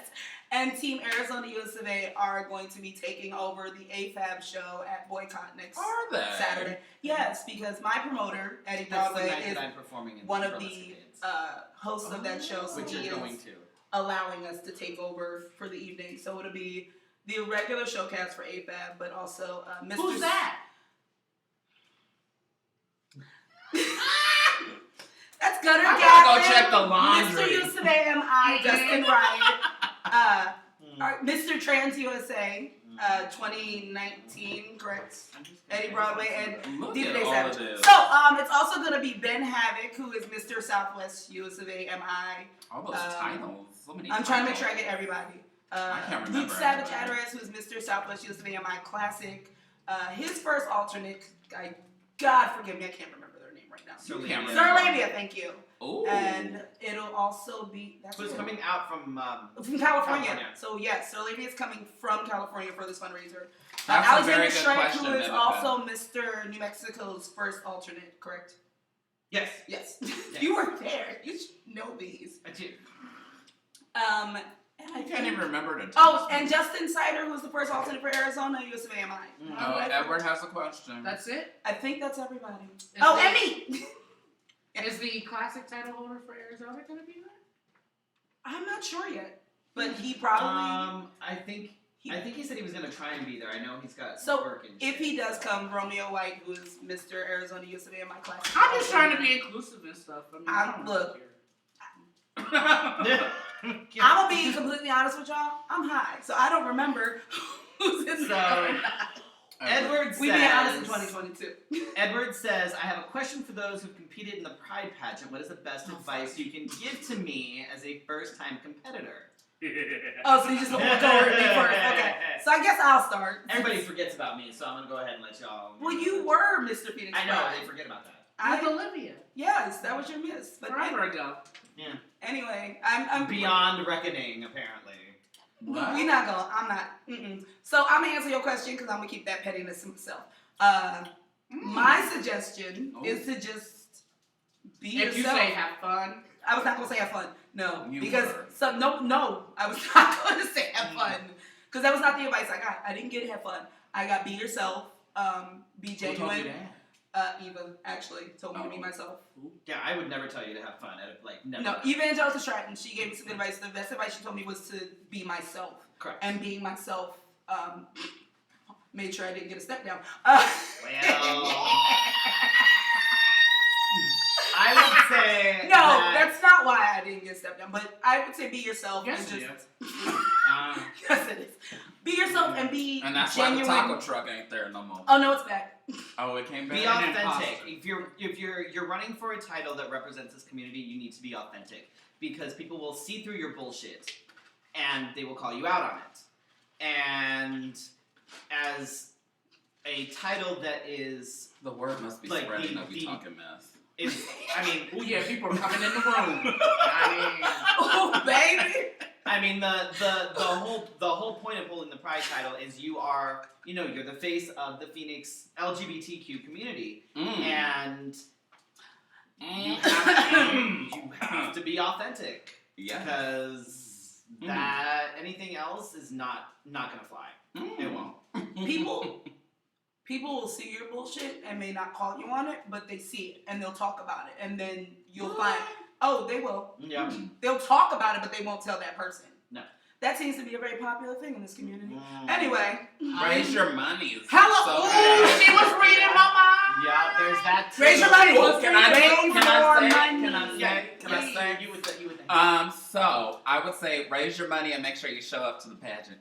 and Team Arizona US of A are going to be taking over the AFAB show at Boycott next Are they? Saturday. Yes, because my promoter, Eddie That's the Broadway, night is that I'm performing in one of Burlesque the Kids, hosts of that show, so which he you're is going to. allowing us to take over for the evening. So it'll be the regular showcast for AFAB, but also Mr. Who's that? That's Gunnar I gotta go Gatlin, check the laundry. Mr. USA MI, Justin Ryan, Mm. Mr. Trans USA, 2019, correct? Eddie Broadway and Look Deep at Day all Savage. of this. So it's also gonna be Ben Havoc, who is Mr. Southwest US of A MI. All those titles. So many I'm trying to make titles. sure I get everybody. I can't Deep remember Savage everybody. Adderess, who is Mr. Southwest US of A MI Classic. His first alternate, God forgive me, I can't remember their name right now. You can't Sir remember. Sirlavia, thank you. Ooh. And it'll also be Who's it. coming out from? From California. California. So yes, Sirlavia is coming from California for this fundraiser. That's a Alexander very good Shrek, question, who is Vivica. also Mr. New Mexico's first alternate, correct? Yes. Yes. Yes. You were there. You should know these. I do. And I I can't even remember the Oh, and Justin Sider, who was the first alternate for Arizona, US of AMI. Mm. Oh, Edward has a question. That's it? I think that's everybody. Is Oh, the- and me! Is the classic title holder for Arizona going to be there? I'm not sure yet, but he probably. I think he said he was gonna try and be there. I know he's got So, work and if shit. he does come, Romeo White, who is Mr. Arizona US of AMI classic. I'm just trying to be inclusive and stuff. I mean, I don't Look. care. I'm gonna be completely honest with y'all. I'm high, so I don't remember who's in So, there. Edward says. We being honest in 2022. Edward says, I have a question for those who've competed in the Pride pageant. What is the best advice you can give to me as a first-time competitor? Oh, so you just want to go over me first? Okay. So I guess I'll start. Everybody forgets about me, so I'm gonna go ahead and let y'all. Well, you were Mr. Phoenix. I know Pride. they forget about that. With Olivia. Yes, that was your miss. But Forever ago. anyway, I'm Beyond reckoning, apparently. What? We're not gonna. I'm not. So I'm gonna answer your question because I'm gonna keep that pettiness to myself. My suggestion is to just be If you yourself. say have fun, I was not gonna say have fun. No, You because were. no, I was not gonna say have fun because that was not the advice I got. I didn't get have fun. I got be yourself. Be Who told you genuine. that? Eva actually told me to be Oh. myself. Yeah, I would never tell you to have fun. Never. No, Eva Angelica Stratton. She gave me some good advice. The best advice she told me was to be myself. Correct. And being myself, made sure I didn't get a step down. I would say No, that, that's not why I didn't get a step down. But I would say be yourself. yes, and it just, is. yes, it is. Be yourself and be And that's genuine. why the taco truck ain't there no more. Oh no, it's back. Oh, it came back. be An authentic. imposter. If you're running for a title that represents this community, you need to be authentic because people will see through your bullshit and they will call you out on it. And as a title that is The word must be Like spreading the- that we the- talking mess. is, I mean, Oh yeah, people are coming in the room. Oh, baby. I mean, the whole point of holding the Pride title is you are, you're the face of the Phoenix LGBTQ community, and you have to be authentic Yeah. because that anything else is not gonna fly. It won't. People will see your bullshit and may not call you on it, but they see it and they'll talk about it, and then you'll find. Oh, they will. Yeah. They'll talk about it, but they won't tell that person. No. That seems to be a very popular thing in this community. Anyway. Raise your money. Hello. So Ooh, good. she was reading my mind. Yeah, there's that. Too. Raise your money. Can I say? Raise Can I your say? money. Can I say? Can I say? You would think. So I would say raise your money and make sure you show up to the pageant.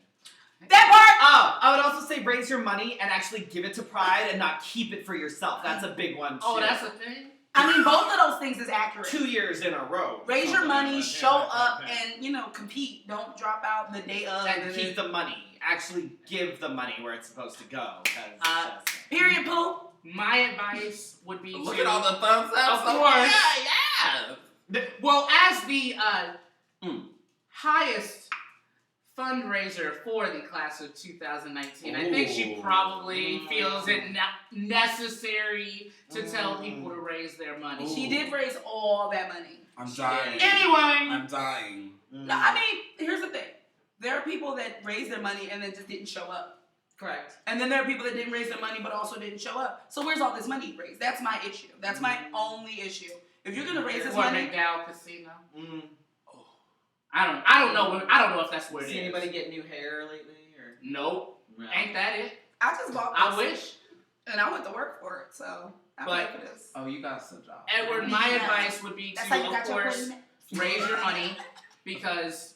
That part. Oh, I would also say raise your money and actually give it to Pride and not keep it for yourself. That's a big one too. Oh, that's a thing. I mean, both of those things is accurate. 2 years in a row. Raise your money, Something show like that. up, and compete. Don't drop out the day of. And keep the money. Actually give the money where it's supposed to go. 'Cause Period, Pooh. My advice would be Look to, at all the thumbs up. Of course. Yeah. well, as the highest fundraiser for the class of 2019, I think she probably feels it necessary to tell people to raise their money. She did raise all that money. I'm dying. Anyway, I'm dying. No, I mean, here's the thing. There are people that raised their money and then just didn't show up. Correct. And then there are people that didn't raise their money but also didn't show up. So where's all this money raised? That's my issue. That's my only issue. If you're gonna raise this or money, McDowell Casino. Mm. I don't know if that's where it is. See anybody get new hair lately? Or Nope. no. Ain't that it? I just bought I this, wish. and I went to work for it. So I'm But- ready for this. Oh, you got some job. Edward, my Yeah. advice would be That's how to, you of got your course, appointment. raise your money because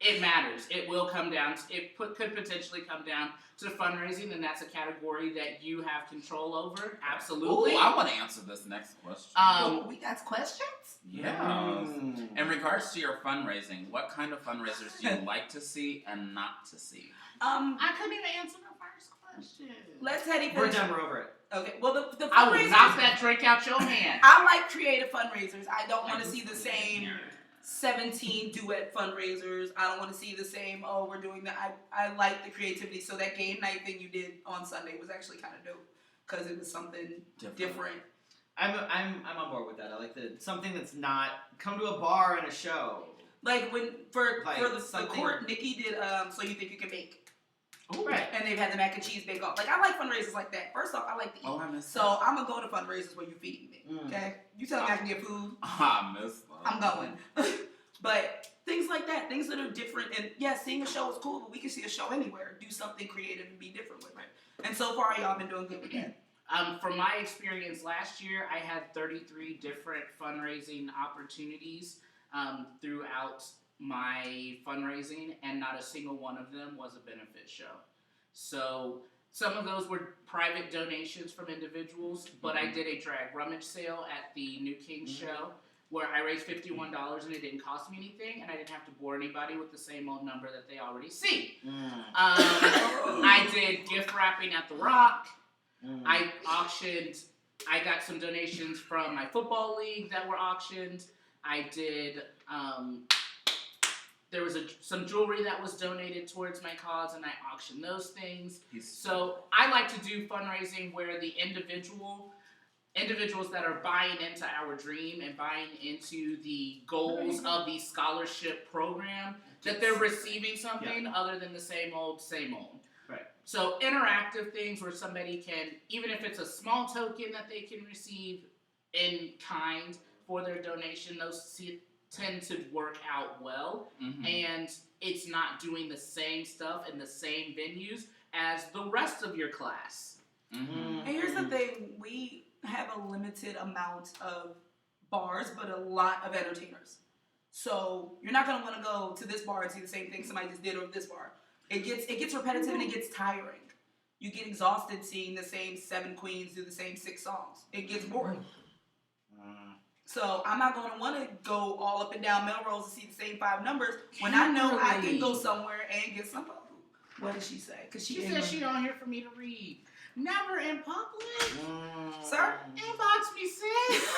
it matters. It will come down. Could potentially come down to fundraising, and that's a category that you have control over. Absolutely. Ooh, I want to answer this next question. We got questions. Yeah. Mm. In regards to your fundraising, what kind of fundraisers do you like to see and not to see? I couldn't even answer the first question. Let's Teddy We're finish. done. We're over it. Okay. Well, the I will knock fundraisers. that drink out your hand. I like creative fundraisers. I don't want to see the same 17 duet fundraisers. I don't want to see the same, we're doing that. I like the creativity. So that game night thing you did on Sunday was actually kind of dope because it was something different. I'm on board with that. I like something that's not come to a bar and a show. Like when for the something- court, Nikki did So You Think You Can Bake. Ooh. Right. And they've had the mac and cheese bake off. Like I like fundraisers like that. First off, I like to eat. Oh, I missed So I'm gonna go to fundraisers where you feed me. Mm. Okay? You tell me I can get food, I missed that. I'm going. But things like that, things that are different, and yeah, seeing a show is cool, but we can see a show anywhere. Do something creative and be different with it. And so far, y'all been doing good with that. From my experience last year, I had 33 different fundraising opportunities throughout my fundraising, and not a single one of them was a benefit show. So some of those were private donations from individuals, but I did a drag rummage sale at the New King show where I raised $51 and it didn't cost me anything, and I didn't have to bore anybody with the same old number that they already see. I did gift wrapping at the Rock. I got some donations from my football league that were auctioned. I did, there was some jewelry that was donated towards my cause, and I auctioned those things. So I like to do fundraising where the individuals that are buying into our dream and buying into the goals of the scholarship program, that they're receiving something other than the same old, same old. Right. So interactive things where somebody can, even if it's a small token that they can receive in kind for their donation, those tend to work out well. Mm-hmm. And it's not doing the same stuff in the same venues as the rest of your class. Mm-hmm. And here's the thing, we have a limited amount of bars, but a lot of entertainers. So you're not gonna want to go to this bar and see the same thing somebody just did over this bar. It gets repetitive and it gets tiring. You get exhausted seeing the same 7 queens do the same 6 songs. It gets boring. So I'm not gonna want to go all up and down Melrose and see the same 5 numbers when I know I can go somewhere and get some food. What did she say? Because She said she don't here for me to read. Never in public. Sir? Inbox me, sis.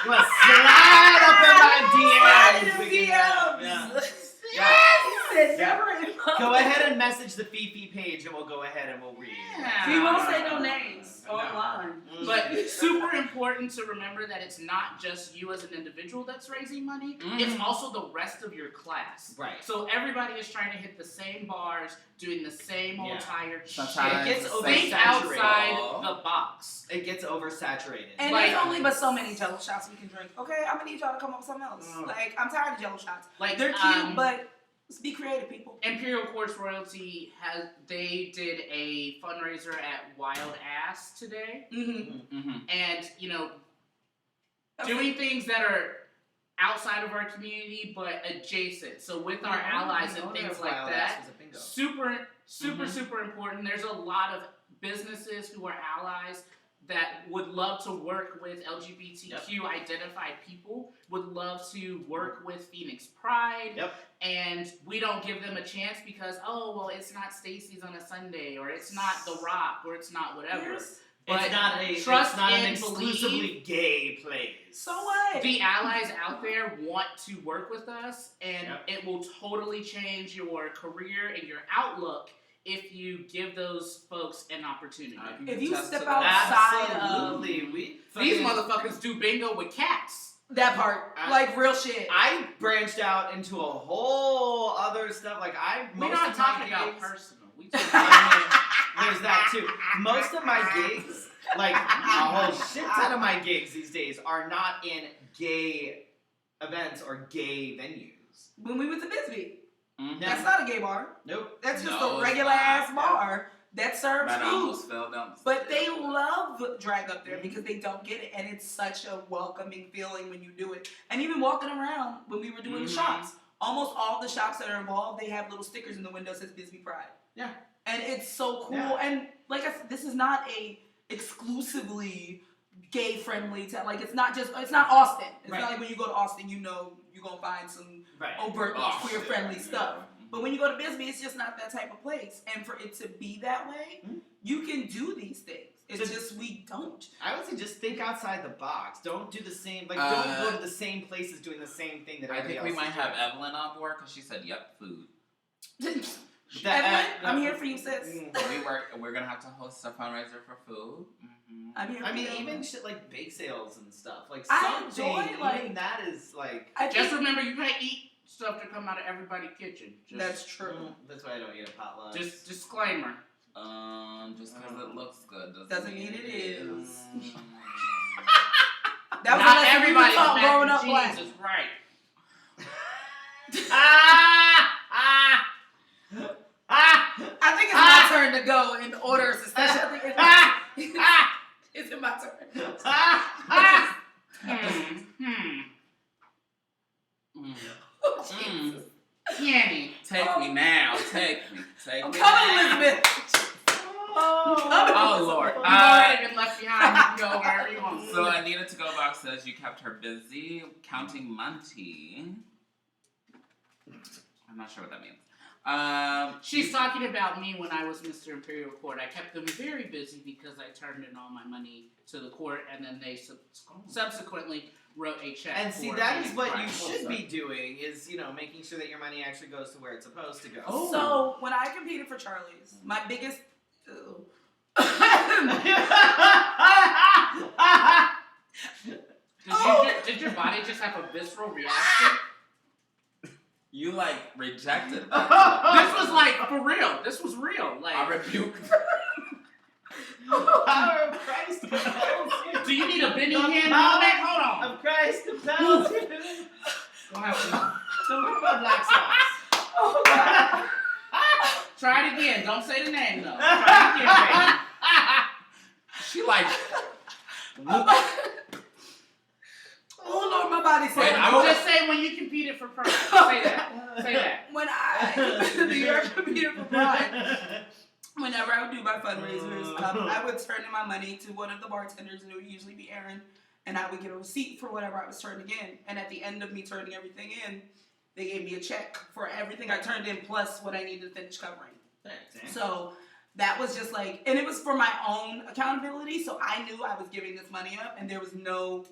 You want to slide up in my Slide DMs. in We the can, DMs. Yeah. He said Yeah. never in public. Go ahead and message the Fifi page, and we'll go ahead and we'll read. Yeah. We won't say no names No. online. But super important to remember that it's not just you as an individual that's raising money. Mhm. It's also the rest of your class. Right. So everybody is trying to hit the same bars, doing the same old Yeah. tired Sometimes It gets shit. over- Think oversaturated. outside the box. It gets oversaturated. And Like- there's only but so many Jello shots we can drink. Okay, I'm gonna need y'all to come up with something else. Mm. Like I'm tired of Jello shots. Like They're cute, but let's be creative, people. Imperial Quartz Royalty they did a fundraiser at Wild Ass today, Mm-hmm. and doing things that are outside of our community but adjacent. So with our allies and things like that. Super, super important. There's a lot of businesses who are allies that would love to work with LGBTQ identified people, would love to work with Phoenix Pride. Yep. And we don't give them a chance because, it's not Stacy's on a Sunday, or it's not The Rock, or it's not whatever. But It's not trust an and exclusively gay place. So what? the allies out there want to work with us, and Yep. it will totally change your career and your outlook if you give those folks an opportunity. If you Attest step to that. outside of Absolutely. We These fucking- motherfuckers do bingo with cats. that part, like real shit. I branched out into a whole other stuff. Like We're most not of my talking about gigs- personal. We talking There's that too. Most of my gigs, like a whole shit ton of my gigs these days, are not in gay events or gay venues. When we went to Bisbee, Mhm. that's not a gay bar. Nope. That's just No, a it's regular not. ass bar that serves That food. almost fell down. the But they stairs. love drag up there because they don't get it, and it's such a welcoming feeling when you do it. And even walking around when we were doing the Mhm. shops, almost all the shops that are involved, they have little stickers in the window that says Bisbee Pride. Yeah. And it's so cool. Yeah. And like I said, this is not a exclusively gay friendly town. Like it's not Austin. It's Right. not like when you go to Austin, you're gonna find some Right. overtly Oh, queer shit, friendly yeah. stuff. But when you go to Bisbee, it's just not that type of place. And for it to be that way, Mhm. you can do these things. It's Just- just we don't. I would say just think outside the box. Don't do the same. Like Uh, don't go to the same places doing the same thing that I everybody think we else might is have doing. Evelyn on board because she said, "Yep, food." Evelyn, I'm here for you, sis. We're gonna have to host a fundraiser for food. Mm-hmm. I'm here for I mean, you. even shit like bake sales and stuff. Like I something. enjoy, like- even that is like. I Just think remember, you can't eat stuff to come out of everybody's kitchen. Just, that's true. That's why I don't eat a potluck. Just disclaimer. Just because it looks good Doesn't mean it is. Mm. That was Not a lesson we were everybody's taught mac growing and up cheese black. is right. I think it's my turn to go in order of succession. I think it's in my turn. Oh, Jesus. Kenny. Take me now. Take me. Take I'm me coming, now. Elizabeth. Oh Lord. You've already been left behind. You can go wherever you want. So Anita to go box says you kept her busy counting money. I'm not sure what that means. She's talking about me when I was Mr. Imperial Court. I kept them very busy because I turned in all my money to the court, and then they subsequently wrote a check. And see, for that me. is what you Right. should be doing. Is making sure that your money actually goes to where it's supposed to go. Oh. So when I competed for Charlie's, my biggest. Did your body just have a visceral reaction? You like rejected. This was like for real. This was real. Like, I rebuke. Power of Christ compels you. do you need a Benny The Hinn power moment? Hold on. Of Christ compels you. Go have some. Don't worry about black sauce. Oh, God. Try it again. Don't say the name though. Try it again, She like. Oh Lord, my body said. Wait, baby. I was- Just say when you competed for Pride. Say that. Say that. When I competed for Pride, whenever I would do my fundraisers, I would turn in my money to one of the bartenders, and it would usually be Aaron, and I would get a receipt for whatever I was turning in. And at the end of me turning everything in, they gave me a check for everything I turned in plus what I needed to finish covering. So that was just like, and it was for my own accountability, so I knew I was giving this money up, and there was no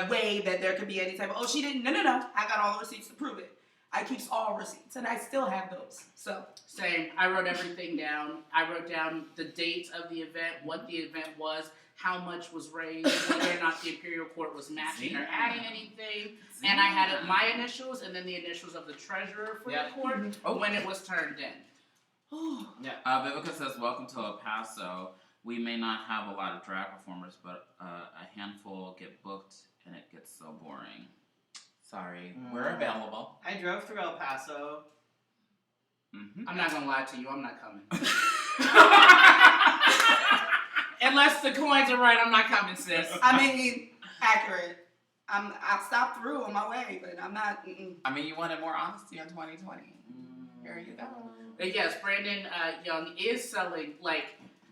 way that there could be any type of, oh, she didn't, no, I got all the receipts to prove it. I keeps all receipts, and I still have those, so. Same. I wrote everything down. I wrote down the dates of the event, what the event was, how much was raised, whether or not the Imperial Court was matching or adding anything. And I had my initials and then the initials of the treasurer for the court when it was turned in. Vivica says, welcome to El Paso. We may not have a lot of drag performers, but a handful get booked and it gets so boring. Sorry, we're available. I drove through El Paso. Mm-hmm. I'm not gonna lie to you, I'm not coming. Unless the coins are right, I'm not coming, sis. I mean, accurate. I'll stop through on my way, but I'm not. I mean, you wanted more honesty in 2020. There you go. But yes, Brandon Young is selling, like,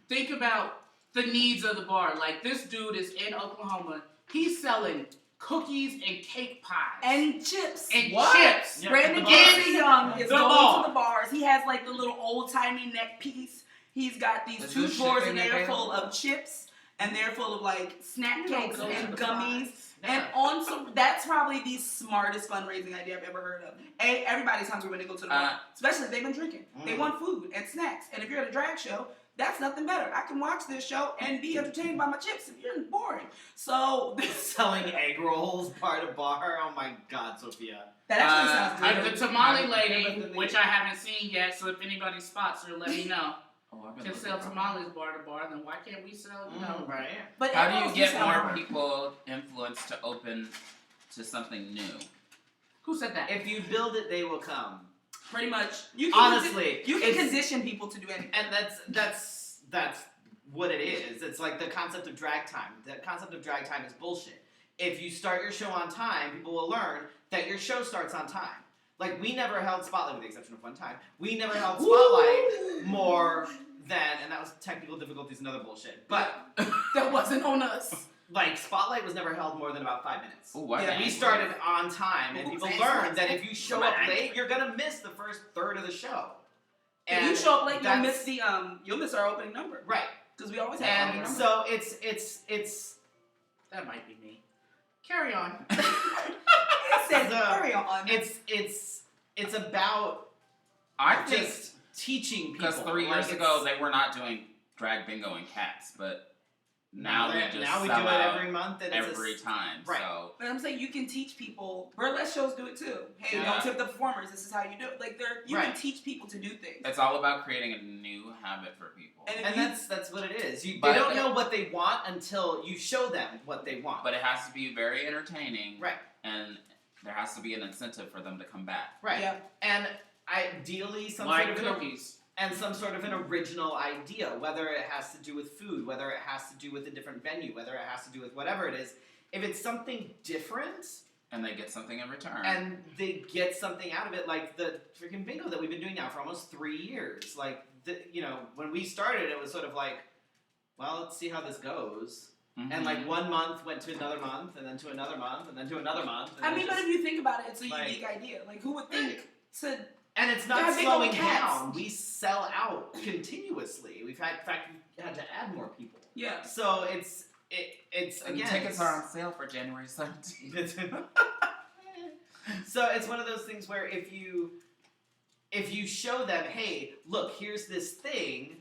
think about the needs of the bar. Like, this dude is in Oklahoma. He's selling cookies and cake pies. And chips. And What? chips. Yeah, Brandon the Young is The going bar. to the bars. He has like the little old-timey neck piece. He's got these Is 2 this drawers shipping in there available? full of chips, and they're full of like snack You don't cakes go to and the gummies. fries. And on some, that's probably the smartest fundraising idea I've ever heard of. Everybody's hungry when they go to the bar, especially if they've been drinking. They want food and snacks. And if you're at a drag show, that's nothing better. I can watch this show and be entertained by my chips if you're boring. So Selling egg rolls, bar to bar. Oh my God, Sophia. that actually sounds good. The tamale Yeah, lady, but which I haven't seen yet, so if anybody spots her, let me know. Oh, I've been Can looking sell for tamales bar to bar, then why can't we sell, you know? Right. But How do everyone you get sound more hard. people influenced to open to something new? Who said that? If you build it, they will come. Pretty much. You can Honestly, you can it's- condition people to do anything. And that's what it is. It's like the concept of drag time. The concept of drag time is bullshit. If you start your show on time, people will learn that your show starts on time. Like, we never held Spotlight, with the exception of one time. We never held Spotlight more than, and that was technical difficulties and other bullshit. But That wasn't on us. like, Spotlight was never held more than about 5 minutes. Ooh, what? Yeah, We started on time, and Ooh, people fancy. learned that if you show up late, you're gonna miss the first third of the show. If you show up late, you'll that's- miss the you'll miss our opening number. Right. Because we always have opening And number. so it's That might be me. Carry on. It says So, carry on. it's about I think just teaching people. because 3 Like, years it's- ago they were not doing drag bingo and cats, but now they just now we do sell it out every month and every it's time. right. So But I'm saying you can teach people. Burlesque shows do it too. Hey, Yeah. don't tip the performers. This is how you do it. Like you can Right. teach people to do things. it's all about creating a new habit for people. And if and you, that's what it is. They But- don't know what they want until you show them what they want. But it has to be very entertaining, Right. and there has to be an incentive for them to come back. Right. Yeah. And ideally some Like sort of cookies. some sort of an original idea, whether it has to do with food, whether it has to do with a different venue, whether it has to do with whatever it is. If it's something different And they get something in return. and they get something out of it, like the freaking bingo that we've been doing now for almost 3 years. Like, when we started, it was sort of like, well, let's see how this goes. Mhm. And like 1 month went to another month, and then to another month, and then to another month. And I it mean, but just- if you think about it, it's a like- unique idea. Like who would think to? and it's not Yeah, bingo slowing with cats. down. We sell out continuously. In fact, we had to add more people. Yeah. So it's and again. tickets are on sale for January 17th. So it's one of those things where if you show them, hey, look, here's this thing.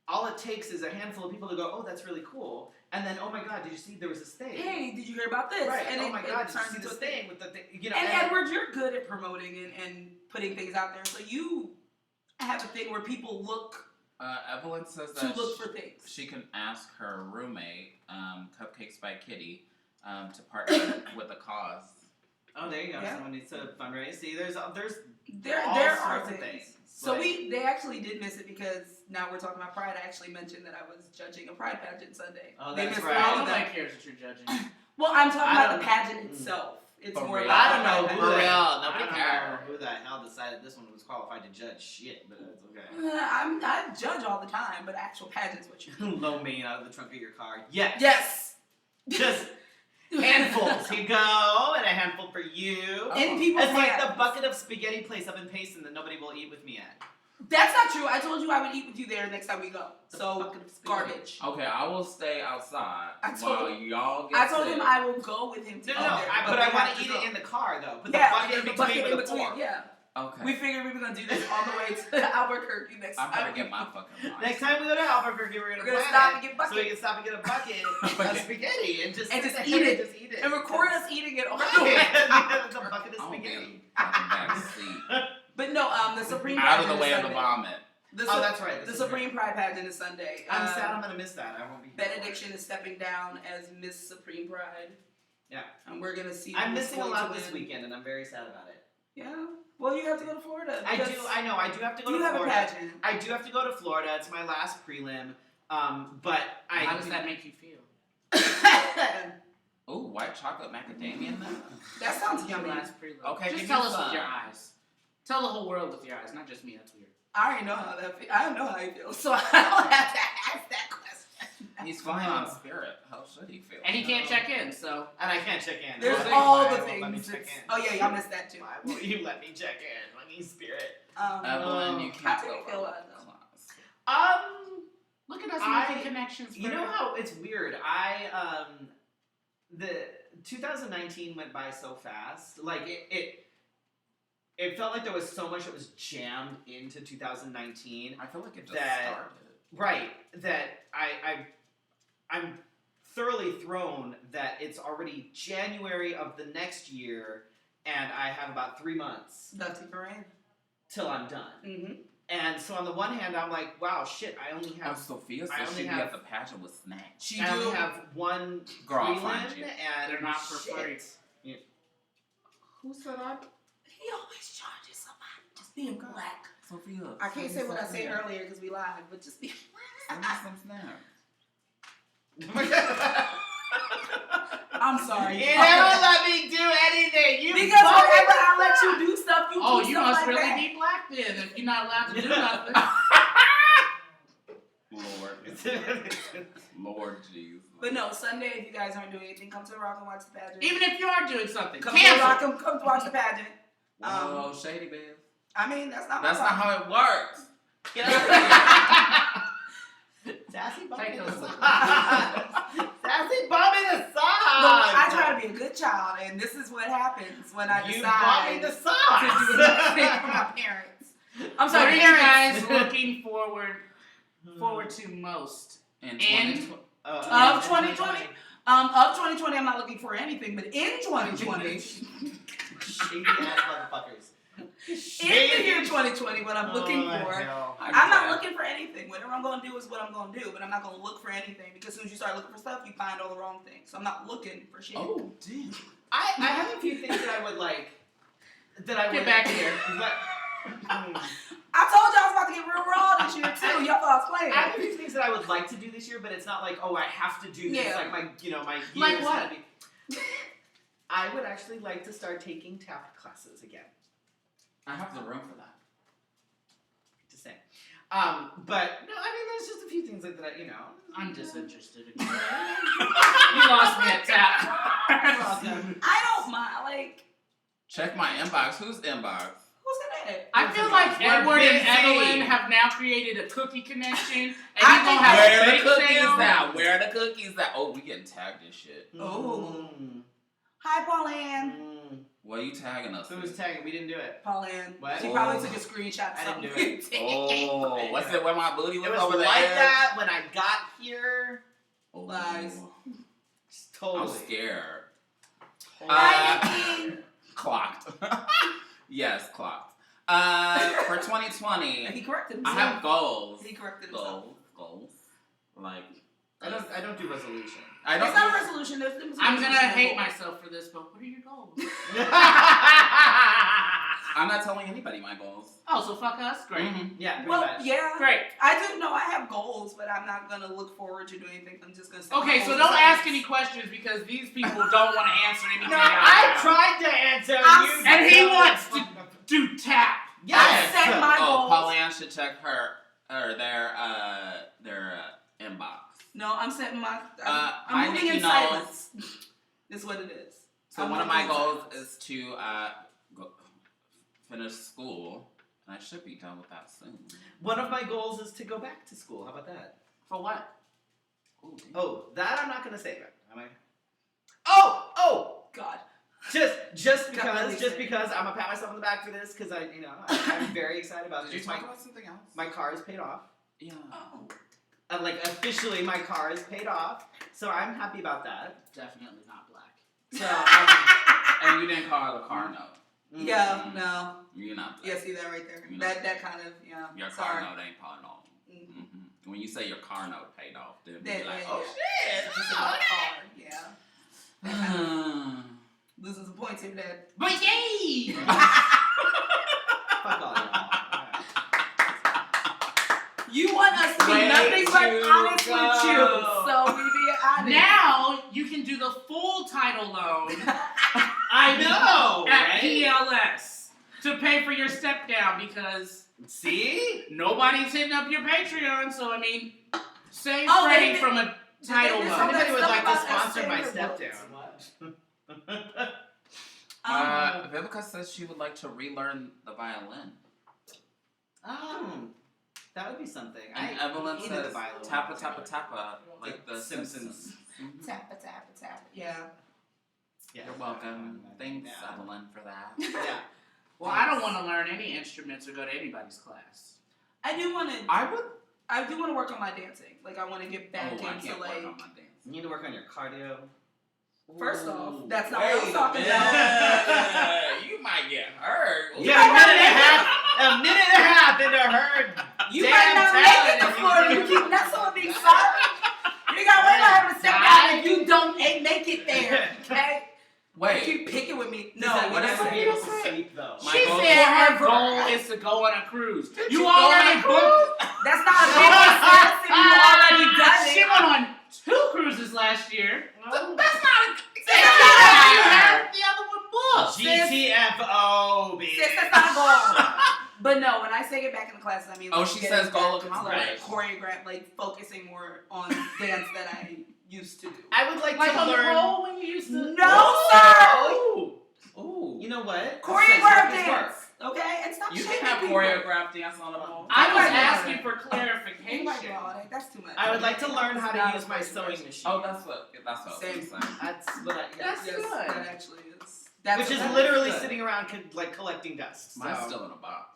All it takes is a handful of people to go, oh, that's really cool, and then, oh my God, did you see there was this thing? Hey, did you hear about this? Right. And oh my God, did you turns see into this a thing. thing with the thing? And Edward, you're good at promoting and putting things out there. So you have a thing where people look Evelyn says to that look for things. she can ask her roommate, Cupcakes by Kitty, to partner with a cause. Oh, there you go. Yeah. Someone needs to fundraise. See, there's There all there are sorts of things. things. So Like- they actually did miss it because now we're talking about Pride. I actually mentioned that I was judging a Pride pageant Sunday. Oh, They that's missed right. all of Nobody that. cares that you're judging. Well, I'm talking I about don't- the pageant itself. It's For more real. about I don't know the who For the real, I nobody don't cares. know who the hell decided this one was qualified to judge shit, but that's okay. I judge all the time, but actual pageant's what you do. Low main out of the trunk of your car. Yes. Yes. Just handfuls. Here you go, and a handful for you. In people's It's like the hands. bucket of spaghetti place up in Payson that nobody will eat with me at. That's not true. I told you I would eat with you there next time we go. So fucking spaghetti. garbage. Okay, I will stay outside I told- while y'all get I told sick. him I will go with him to No, eat no, there, but I we want have to eat go. it in the car though. Put Yeah, the bucket in the between bucket in with the between. fork. Yeah. Okay. We figured we were gonna do this all the way to Albuquerque next I time. better get my fucking mind. Next time we go to Albuquerque, we're gonna We're gonna plan stop it and get so bucket. we can stop and get a bucket of spaghetti and just And sit just there eat it. Just eat it. And record us eating it all the Right. way. It's a bucket of I'm gonna be in spaghetti. the fucking back seat. But no, the Supreme Out of pageant the way is of the Sunday. vomit. The Oh, that's right. The Supreme Pride pageant is Sunday. I'm sad I'm gonna miss that. I won't be here. Benediction is stepping down as Miss Supreme Pride. Yeah. And we're gonna see. I'm who's missing a going lot to this win. weekend, and I'm very sad about it. Yeah. Well, you have to go to Florida. I because do. I know. I do have to go You to have Florida. a pageant. I do have to go to Florida. It's my last prelim. But How does that make you feel? Ooh, white chocolate macadamia nut. That sounds Your yummy. last prelim. Okay, give just me tell us some. with your eyes. Tell the whole world with your eyes, not just me. That's weird. I already know how that feels. I know how you feel, so I don't have to ask that question. He's flying on Spirit. How should he feel? And he can't check in, so. and I can't check in. There's Why all the won't let me things. check It's- in? Oh yeah, y'all missed that too. Why won't you let me check in? Let me spirit. Evelyn, you How can't do go you feel wrong about with it, class. Look at us I- making connections. You know how it's weird. The 2019 went by so fast. Like it felt like there was so much that was jammed into 2019. I feel like it just That- started. Right. That I'm thoroughly thrown that it's already January of the next year, and I have about 3 months Dusty Parade. till I'm done. Mm-hmm. And so on the one hand, I'm like, wow, shit, I only Oh, have Sophia I said only she'd be have- at the pageant with snacks. She I do. only have one Girl, I'll prelim, find you. and They're not for shit. free. Who said I? He always charges somebody. Just being black. Sophia. I can't say what I said earlier. earlier because we live, but just be. Send me some snacks. I'm sorry. You never let me do anything. You Because fucking whenever I let you do stuff, you Oh, do you stuff must like really that. be black then if you're not allowed to do nothing. Lord Jesus. But no, Sunday, if you guys aren't doing anything, come to the Rock and watch the pageant. Even if you are doing something, come to the cancel. Rock and come to watch the pageant. Whoa, shady bitch. I mean, that's not my That's not problem. how it works. Get out of here. Sassy bum Take in the those. sock. Sassy bum in the sock. Look, I try to be a good child, and this is what happens when I You bum decide in the to socks. do nothing for my parents. I'm So sorry, what are you parents. guys looking forward to most? In And 2020. Of 2020? Of 2020, I'm not looking for anything, but in 2020, in Shady ass motherfuckers. the year 2020, what I'm looking for. Hell. I'm not looking for anything. Whatever I'm going to do is what I'm going to do, but I'm not going to look for anything because as soon as you start looking for stuff, you find all the wrong things. So I'm not looking for shit. Oh, damn. I have a few things that I would like. That I Get would back here. I told you I was about to get real raw this year too. Y'all thought I was playing. I have a few things that I would like to do this year, but it's not like, oh, I have to do this. Yeah. Like my Like year's what? gonna be- I would actually like to start taking tap classes again. I have the room for that. Just saying. But no, I mean, there's just a few things like that. I'm disinterested. You lost me at tap. I don't mind. Like, Check my inbox. Whose inbox? who's that? I feel like We're Edward and busy. Evelyn have now created a cookie connection, and I you gonna think have Where a the bake cookies sale. at? Where the cookies at? Oh, we getting tagged this shit. Oh. Mm. Hi, Pauline. Mm. What are you tagging us? Who was with? tagging? We didn't do it. Pauline. What? She Oh. probably took a screenshot. I didn't do it. Oh, what's it? Where my booty was It was over like the edge? that when I got here. Oh, Lies. Just totally. I'm scared. Hi, Nikki. Clocked. Yes, clocked. For 2020, He corrected I himself. have goals. He corrected himself. Goals. Like, I don't do resolution. I don't. It's not a resolution. There's I'm gonna hate myself for this, but what are your goals? I'm not telling anybody my goals. Oh, so fuck us? Great. Mhm. Yeah, pretty Well, much. yeah. Great. I do know I have goals, but I'm not gonna look forward to doing anything. I'm just gonna say. Okay, so don't ask any questions because these people don't want to answer anything. No, out I loud. tried to answer I'm you. And he don't wants to- fucking- Do tap. Yes. I set my Oh, goals. Pollyann should check their inbox. No, I'm setting my. Hi, I'm moving Nikki in knows. silence. Is what it is. So I'm one of my moving in goals silence. is to finish school I should be done with that soon. One of my goals is to go back to school. How about that? For what? Ooh, damn. Oh, that I'm not gonna say. Am I? Oh! God. Just Got really because excited. I'm gonna pat myself on the back for this because I'm very excited about Did this. you talk about something else? My car is paid off. Yeah. Oh. Like officially, my car is paid off. So I'm happy about that. Definitely not black. So And you didn't call it a car note. Yeah, no. You're not. Yeah, see that right there. You know. That kind of, yeah. Your car Sorry. note ain't paid off. Mhm. When you say your car note paid off, then Yeah, be like, yeah, oh Just shit. about car, yeah. Oh, Losing some points here, Dad. But yay! fuck all y'all. You want us to be Way nothing but to honest with you, go. so we be honest. Now you can do the full title loan I know, at right? PLS to pay for your step down because See? nobody's hitting up your Patreon. So I mean, save Oh, Freddie they- from a title they- If So loan. that anybody would stuff like to about us sponsor my saying step your down, what? Vivica says she would like to relearn the violin. That would be something. And I Evelyn hated says the violin. tappa tappa tappa, like the Simpsons. Simpsons. Tappa, tappa, tappa. Yeah. Yeah. You're welcome. Thanks, Yeah. Evelyn, for that. Yeah. Well, I don't want to learn any instruments or go to anybody's class. I do want to. I would. I do want to work on my dancing. Like I want to get back I into can't like. work on my dance. You need to work on your cardio. First Ooh. off, that's not what I was Wait a talking minute. about. You might get hurt. You got a minute and a half into her. You damn might not make it talent to if Florida. You do keep messing with me, son. You got way more having to step down if you don't ain't make it there. Okay. You Wait. keep picking with me. No, No, what what is is to be it? able to sleep though? My She goal- said her Forever. goal is to go on a cruise. Did You you go on already a booked. That's not a big success if you already done She it. went on 2 cruises last year. That's not a. You had the other one booked. GTFO, bitch. Sis, that's not a goal. But no, when I say get back in the classes, I mean Oh, like, she getting says goal back into, accomplished. like, choreograph, like focusing more on dance that I used to do. I would like Like to on the learn. pole when you used to. No, sir. Ooh. Ooh. You know what? Choreographed Sex work is dance, okay? And stop You shaming can have people. choreographed dance on the pole. I was Oh my God. asking for Oh clarification. my God, that's too much. I would like to learn how to Not use a my choreograph. sewing machine. Oh, that's what I was Same. saying. That's what I. That's Yes, good. that actually is. That's Which is what- literally good. sitting around like collecting dust. Mine's so. still in a box.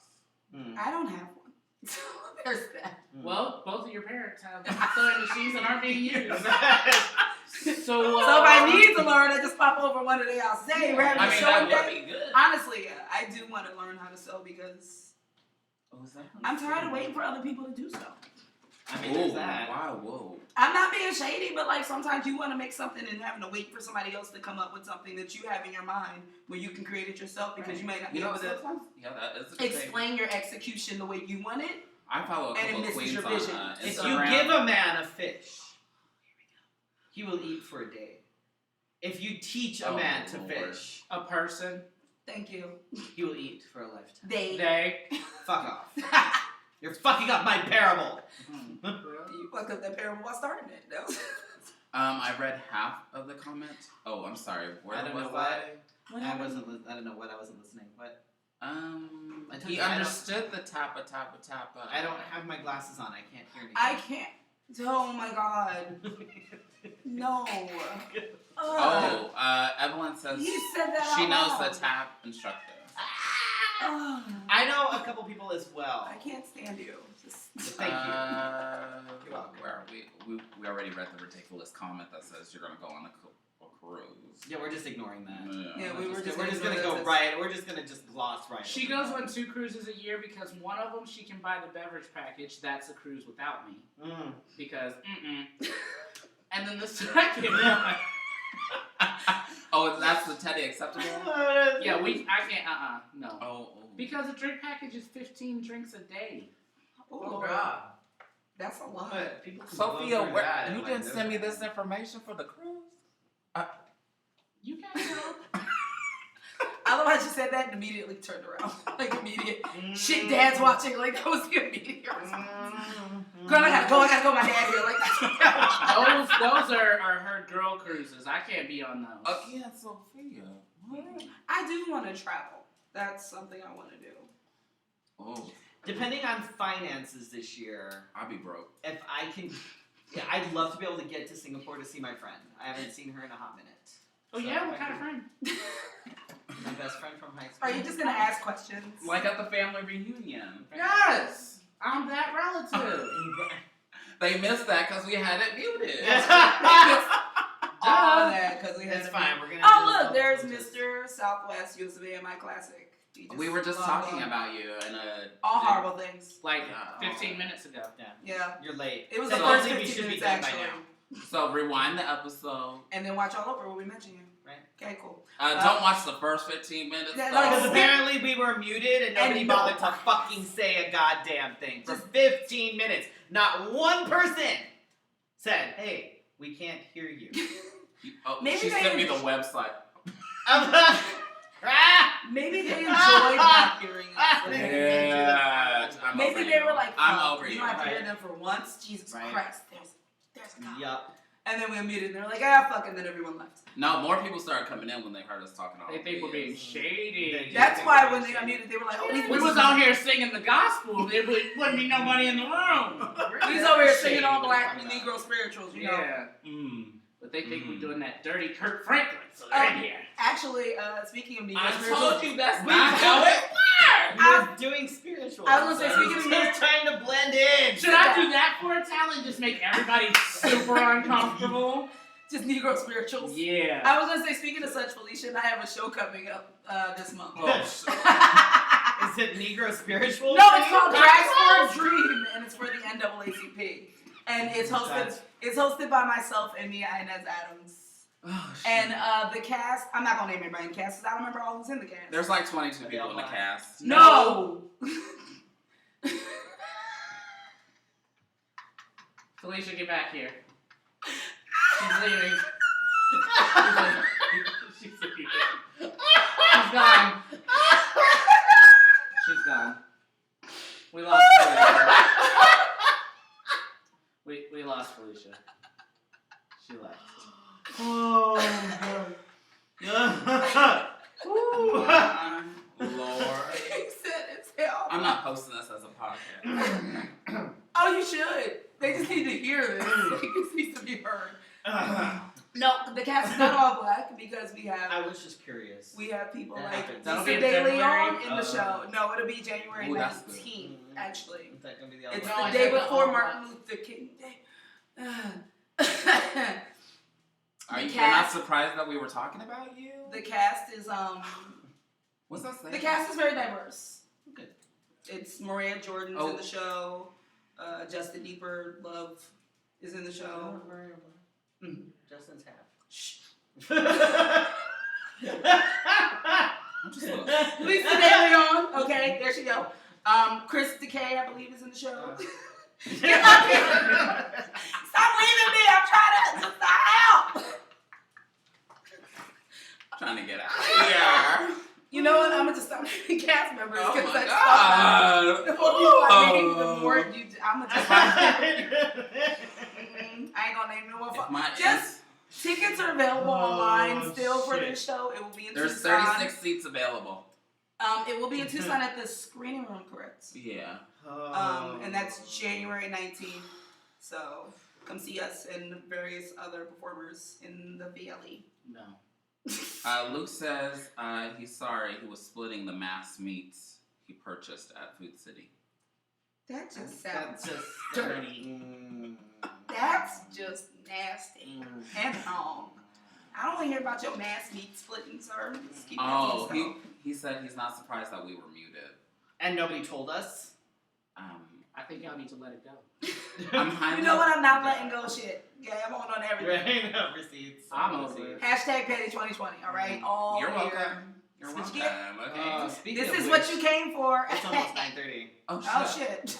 Mm. I don't have one. So there's that. Well, both of your parents have sewing machines that aren't being used. So, So if I need to learn, I just pop over one of the y'all say, rather I than mean, showing that that. would be good. Honestly, yeah, I do want to learn how to sew because Oh, is that I'm tired of waiting for other people to do so. I mean, there's that. Wow, whoa. I'm not being shady, but like sometimes you want to make something and having to wait for somebody else to come up with something that you have in your mind when you can create it yourself because you might not be You know, able to sometimes, yeah, that is a good thing. explain your execution the way you want it. I follow a and it couple of misses queens your on vision. If Instagram. you give a man a fish, he will eat for a day. If you teach a Oh, man to Lord. fish, a person, Thank you. he will eat for a lifetime. they. Fuck off. You're fucking up my parable. You fucked up that parable while starting it. That was I read half of the comment. Oh, I'm sorry. Where I don't was know why. what I happened? wasn't. I don't know what I wasn't listening. What? I told He you, I don't- understood the tappa tappa tappa. I don't have my glasses on. I can't hear anything. I can't. Oh my god. No. Oh, Evelyn says He said that she out knows loud. the tap instructor. Ugh. I know a couple people as well. I can't stand you. Just- Thank you. You're welcome. Where are we? We already read the ridiculous comment that says you're gonna go on a cruise. Yeah, we're just ignoring that. Yeah, we were just We're just gonna gonna go go to- right. We're just gonna just gloss right. She over goes that. on 2 cruises a year because one of them she can buy the beverage package. That's a cruise without me because And then the second one, Oh, that's the Teddy acceptable? yeah, I can't. No, Oh. because a drink package is 15 drinks a day. Oh, Oh Lord. god. That's a lot. But people can Sophia, blow through that you and, didn't like, send me know this that. information for the cruise? You can't go. I love how she said that and immediately turned around. Like immediate. Mm. Shit, Dad's watching. Like that was the immediate response. Mm. Girl, I gotta go. My dad here. Like Those are her girl cruises. I can't be on those. Again, Sophia. What? I do want to travel. That's something I want to do. Oh, Depending on finances this year, I'll be broke. if I can, yeah, I'd love to be able to get to Singapore to see my friend. I haven't seen her in a hot minute. Oh So yeah, if what I kind of can- friend? My best friend from high school. Are you just gonna ask questions? Like at the family reunion. Yes, I'm that relative. They missed that because we had it muted. All that because we had It's a- fine. We're gonna. Oh do look, the- there's Mr. Southwest used to be in my classic. We were just love talking him. about you and all horrible things. Like Yeah. 15 minutes ago. Yeah, You're late. it was So the first hopefully we 15 should be minutes done by actually, now. So rewind the episode. and then watch all over when we mention you. Right. Okay, cool. Don't watch the first 15 minutes. Yeah, though. like, Because apparently we were muted and nobody And bothered no- to fucking say a goddamn thing for 15 minutes. Not one person said, "Hey, we can't hear you." Oh, Maybe she they- sent me the website. Maybe they enjoyed not hearing us. Yeah. I'm Maybe over they you. were like, I'm "Fuck, over you you. don't have to hear Right. them for once." Jesus Right. Christ, there's a God. Yup. And then we unmuted, and they were like, "Ah, fuck," and then everyone left. No, more people started coming in when they heard us talking all They think we're being this. shady. That's why when they unmuted, they were like, "Oh, these We bitches was out here singing the gospel. There wouldn't be nobody in the room. He's over here singing Shady. all black Negro spirituals, you know. Yeah. Mm. But they think we're Mm. doing that dirty Kirk Franklin, so they're in here. Actually, speaking of Negro I spirituals, told you that's We not know how it. it works. We're doing spiritual. I was gonna say, speaking of just trying to blend in. Should I do that for a talent? Just make everybody super uncomfortable? just Negro spirituals. Yeah. I was gonna say, speaking of such, Felicia and I have a show coming up this month. Oh, Is it Negro spiritual? No, it's called Drag Drag for a Dream, and it's for the NAACP, and it's hosted. That's- It's hosted by myself and Mia Inez Adams. oh, shit. And the cast, I'm not gonna name everybody in the cast because I don't remember all who's in the cast. There's like 22 Are they people in the all cast. no. Felicia, get back here. She's leaving. She's leaving. She's gone. She's gone. We lost Felicia. We lost Felicia. She left. Oh Lord. He said it's hell. I'm not posting this as a podcast. Oh, you should. They just need to hear this. This needs to be heard. No, the cast is not all black because we I have was just curious. people That like happens. That'll Lisa be in De Leon February? in the show. No, it'll be January Ooh, that's good. 19th, actually. Is that gonna be the It's other No, the I day said the before all Martin black. Luther King Day. Are you The you're not cast- surprised that we were talking about you? The cast is What's that saying? the cast is very diverse. Good. It's Maria Jordan's Oh. in the show. Justin Deeper Love is in the show. Mm. Justin's half. Shh. I'm just a little- Lisa De Leon. Okay, there she go. Chris Decay, I believe, is in the show. Get up here. Stop leaving me. I'm trying to help. trying to get out of here. You know what? I'm gonna just stop naming cast members Oh because my that's god. The more people I name, the more you. I'm gonna just. I ain't gonna name no one. If my Just tickets are available online Oh, still for shit. this show. It will be in there's Tucson. 36 seats available. It will be in Tucson at the screening room, correct? Yeah. And that's January 19th. So come see us and various other performers in the VLE. No. Luke says he's sorry he was splitting the mass meats he purchased at Food City. That just That's sounds. just dirty. Mm. That's just nasty and wrong. I don't want to hear about your mass meat splitting, sir. Just keep that Oh, to yourself. he said he's not surprised that we were muted. And nobody told us. I think y'all need to let it go. I'm high You know what? I'm not letting go shit. Yeah, I'm on everything. Right? Receipts. I'm over it. Hashtag Petty 2020, alright? All You're year. welcome. You're Switch welcome. gear. Okay. Speaking This of is which, what you came for. It's almost 9:30. Oh shit. Oh shit.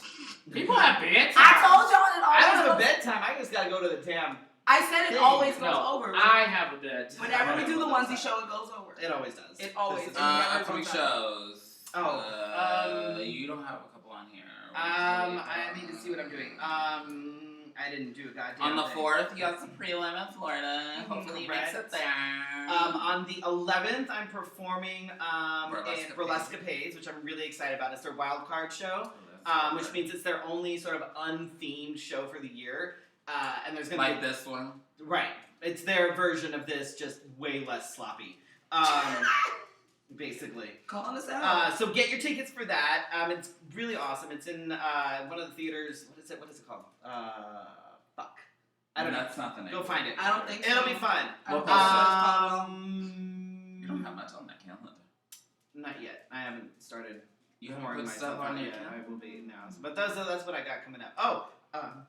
People have bedtime. I told y'all it I don't have a always goes. bedtime. I just gotta go to the damn. I said it Thing. always goes No, over. I have a bedtime. Whenever we do the onesie show, it goes over. It always does. It always This is- does. Upcoming shows. Oh, You don't have a couple on here. I need to see what I'm doing. I didn't do a goddamn On the thing. 4th, you have some prelim in Florida. Hopefully you makes it Correct. there. On the 11th, I'm performing in Burlesque Burlescapades, which I'm really excited about. It's their wild card show, which means it's their only sort of unthemed show for the year. And there's gonna like be this one. right. It's their version of this, just way less sloppy. Basically. Calling us out. So get your tickets for that. It's really awesome. It's in one of the theaters. What is it called? Fuck. I don't know. That's not the name. Go find it. I don't think so. It'll be fun. I don't Well, think so. It's called- You don't have much on that calendar. Not yet. I haven't started You haven't pouring put myself stuff on your yet. I calendar? will be now. But that's what I got coming up. Oh, I'm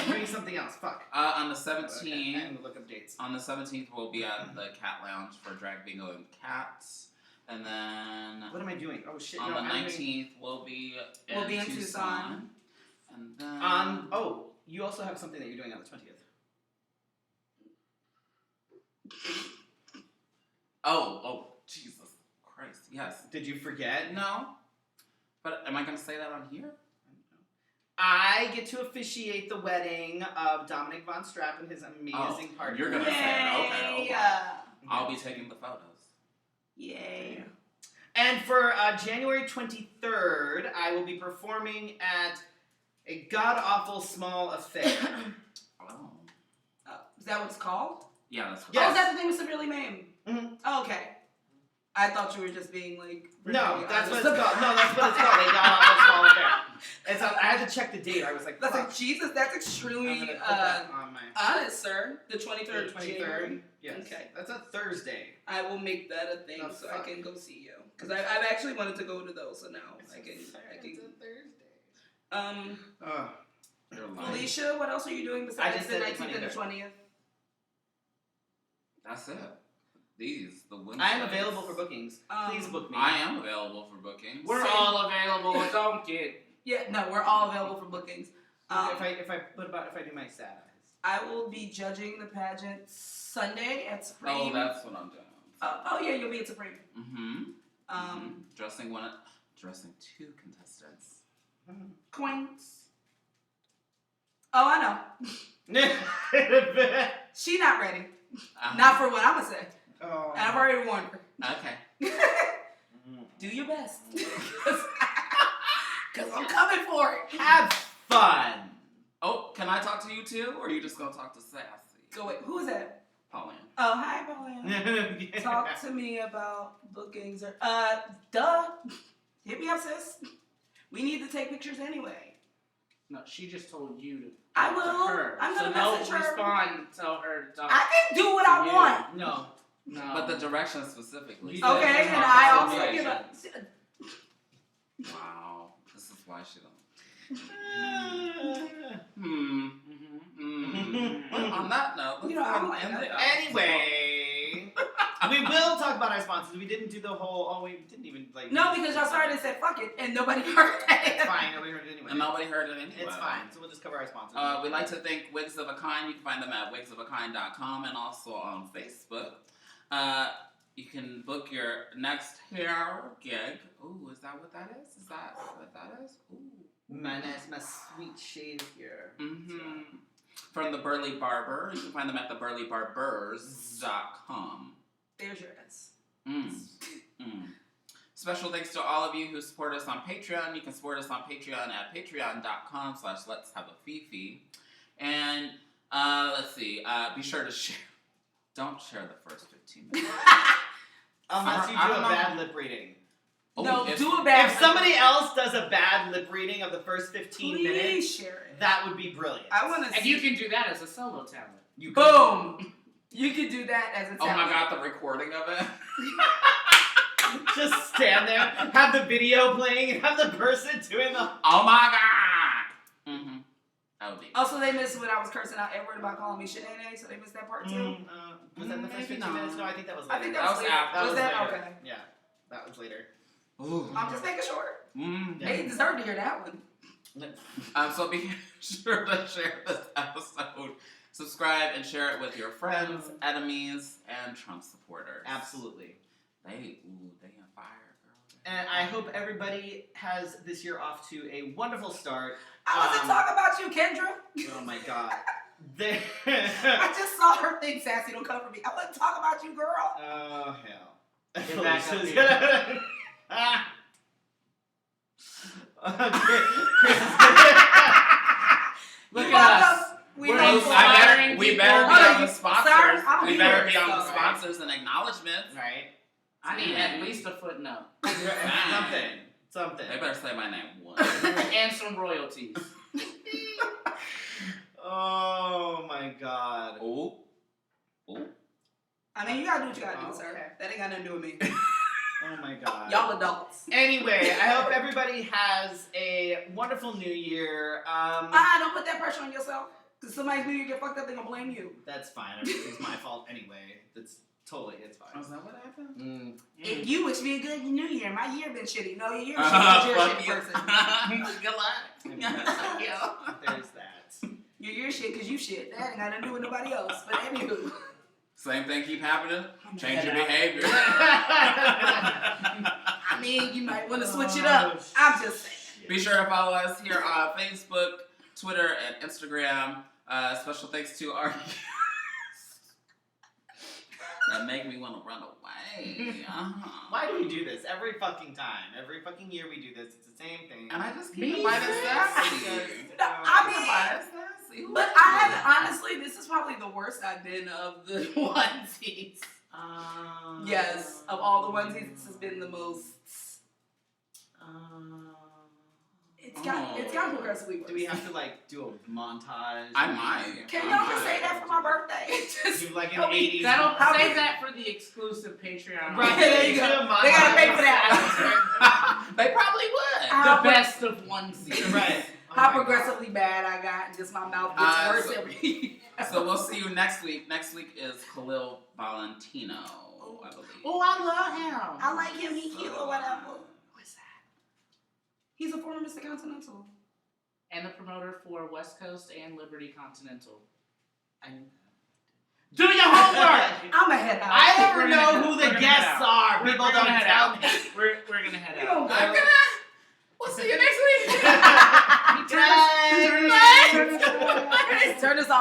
doing something else. Fuck. On the Okay, 17th, I'm gonna look up dates. on the 17th, we'll be at the Cat Lounge for Drag Bingo and Cats. And then What am I doing? Oh shit! on no, the I'm doing- 19th, we'll be in, We'll be in Tucson. And then you also have something that you're doing on the 20th. Oh, Jesus Christ, yes. Did you forget? No. But am I going to say that on here? I get to officiate the wedding of Dominic Von Strapp and his amazing partner. you're gonna say it. Okay. I'll be taking the photos. Yay. And for January 23rd, I will be performing at a god-awful small affair. Oh. Is that what it's called? Yeah, that's Yes. Oh, is that the thing with Severely Maimed? Mhm. Oh, okay. I thought you were just being like. No, really that's what honest. it's called. No, that's what it's called. A god-awful small affair. It's I had to check the date. I was like, That's fuck. like Jesus. That's I'm extremely gonna put that on my honest, sir. The 23rd of January. Yes. Okay. That's a Thursday. I will make that a thing The so fuck? I can go see you. Because I've actually wanted to go to those, so now I can. It's a Thursday. You're lying. Felicia, what else are you doing I besides just the said the 19th and the 20th? That's it. These, the Wednesdays. I am available for bookings. Please book me. I am available for bookings. We're all available. Don't get. Yeah, no, we're all available for bookings. if I do my sad eyes. I will be judging the pageant Sunday at Supreme. Oh, that's what I'm doing. Oh yeah, you'll be at Supreme. Mm-hmm. Dressing two contestants. Queens. Oh, I know. She not ready. Not for what I'm gonna say. Oh. And I've already warned her. Okay. Do your best. Because I'm coming for it. Have fun. Oh, can I talk to you too, or are you just gonna talk to Sassy? Go wait, who is that? Pauline. Oh, hi, Pauline. Talk to me about bookings or duh. Hit me up, sis. We need to take pictures anyway. No, she just told you to. I talk will. To her. I'm gonna so message her. respond and tell her. To talk I can do what I to you. want. No. No. But the directions specifically. You say- Okay, Yeah, and yeah, I yeah. also give a. Wow. This is why she don't. Mm-hmm. Well, on that note, let's You know, I'm go like end that. it. Anyway, we will talk about our sponsors. We didn't do the whole. Oh, we didn't even like. No, because y'all started and said fuck it, and nobody heard It's it. fine. Nobody heard it anyway. And nobody heard it anyway. It's fine. So we'll just cover our sponsors. We'd like to thank Wigs of a Kind. You can find them at wigsofakind.com and also on Facebook. You can book your next hair gig. Ooh, is that what that is? Is that what that is? Ooh. My sweet shave here. Mm-hmm. From the Burley Barber. You can find them at theburleybarbers.com. There's your S. Special thanks to all of you who support us on Patreon. You can support us on Patreon at patreon.com/letshaveafifi. And let's see. Be sure to share. Don't share the first 15 minutes. Unless you I do don't a know. bad lip reading. No, if- do a bad. If somebody else does a bad lip reading of the first 15 please minutes, share it. that would be brilliant. I want to. And you can do that as a solo talent. You Boom. You could do that as a. Oh my talent. god, the recording of it. Just stand there, have the video playing, and have the person doing the. Oh my god. Mm-hmm. That would be. Also, they missed when I was cursing out Edward about calling me Shanae, so they missed that part too. Was that in the first Maybe 15 minutes? not. No, I think that was later. I think That that was was later. after. Was that later. okay? Yeah, that was later. Ooh. I'm just making sure. Mm. They deserve to hear that one. So be sure to share this episode, subscribe, and share it with your friends, enemies, and Trump supporters. Absolutely. They on fire, girl. And I hope everybody has this year off to a wonderful start. I wasn't talking about you, Kendra. Oh my god. I just saw her thing, Sassy, don't cover me. I wasn't talking about you, girl. Oh hell. Get back up Felicia's here. gonna- Chris is gonna- Look You at welcome. us. We We're love all you. flattering We people. better be Oh, on you- the sponsors. sir, I'm We better here, be on the so- sponsors and acknowledgements. Right? I need at least a footnote Something. They better say my name once. and some royalties. Oh my god. Oh. Oh. I mean, you gotta do what you gotta do, Oh, sir. okay. That ain't got nothing to do with me. Oh my god. Y'all adults. Anyway, I hope everybody has a wonderful new year. Don't put that pressure on yourself. Because somebody's new year get fucked up, they're gonna blame you. That's fine. Everything's my fault anyway. It's Was fine. that what happened? If you wish me a good new year, my year been shitty. No, your year shitty. Fuck You're a you. shitty person. Good luck. I mean, Yeah. there's that. Your shit because you shit. That ain't got nothing to do with nobody else. But anywho. Same thing keep happening. Change your Yeah. behavior. I mean, you might want to switch it up. I'm just saying. Be sure to follow us here on Facebook, Twitter, and Instagram. Special thanks to our that make me want to run away. Why do we do this every fucking time? Every fucking year we do this. It's the same thing. And I just keep Me inviting too. sassy. No, I mean, Sassy. but I haven't, honestly, this is probably the worst I've been of the onesies. Yes, of all the onesies, this has been the most. It's gotten progressively worse. Do we have to like do a montage? I might. Can y'all just say that for my birthday? Just Do like an help me. 80s. That'll How save we- that for the exclusive Patreon. Right, there you go. do a montage. They gotta pay for that. They probably would. The best of onesies. Right. Oh How my progressively bad I got, and just my mouth gets worse so- every. So we'll see you next week. Next week is Khalil Valentino, I believe. Oh, I love him. I like him. He cute or whatever. What's that? He's a former Mr. Continental. And the promoter for West Coast and Liberty Continental. God. Do your homework! I'm a head out. I never We're know gonna- who we're the gonna guests head out. are. We're People gonna don't head tell out. me. We're gonna head We out. gonna I'm gonna. We'll see you next week. Bye. Turn this off.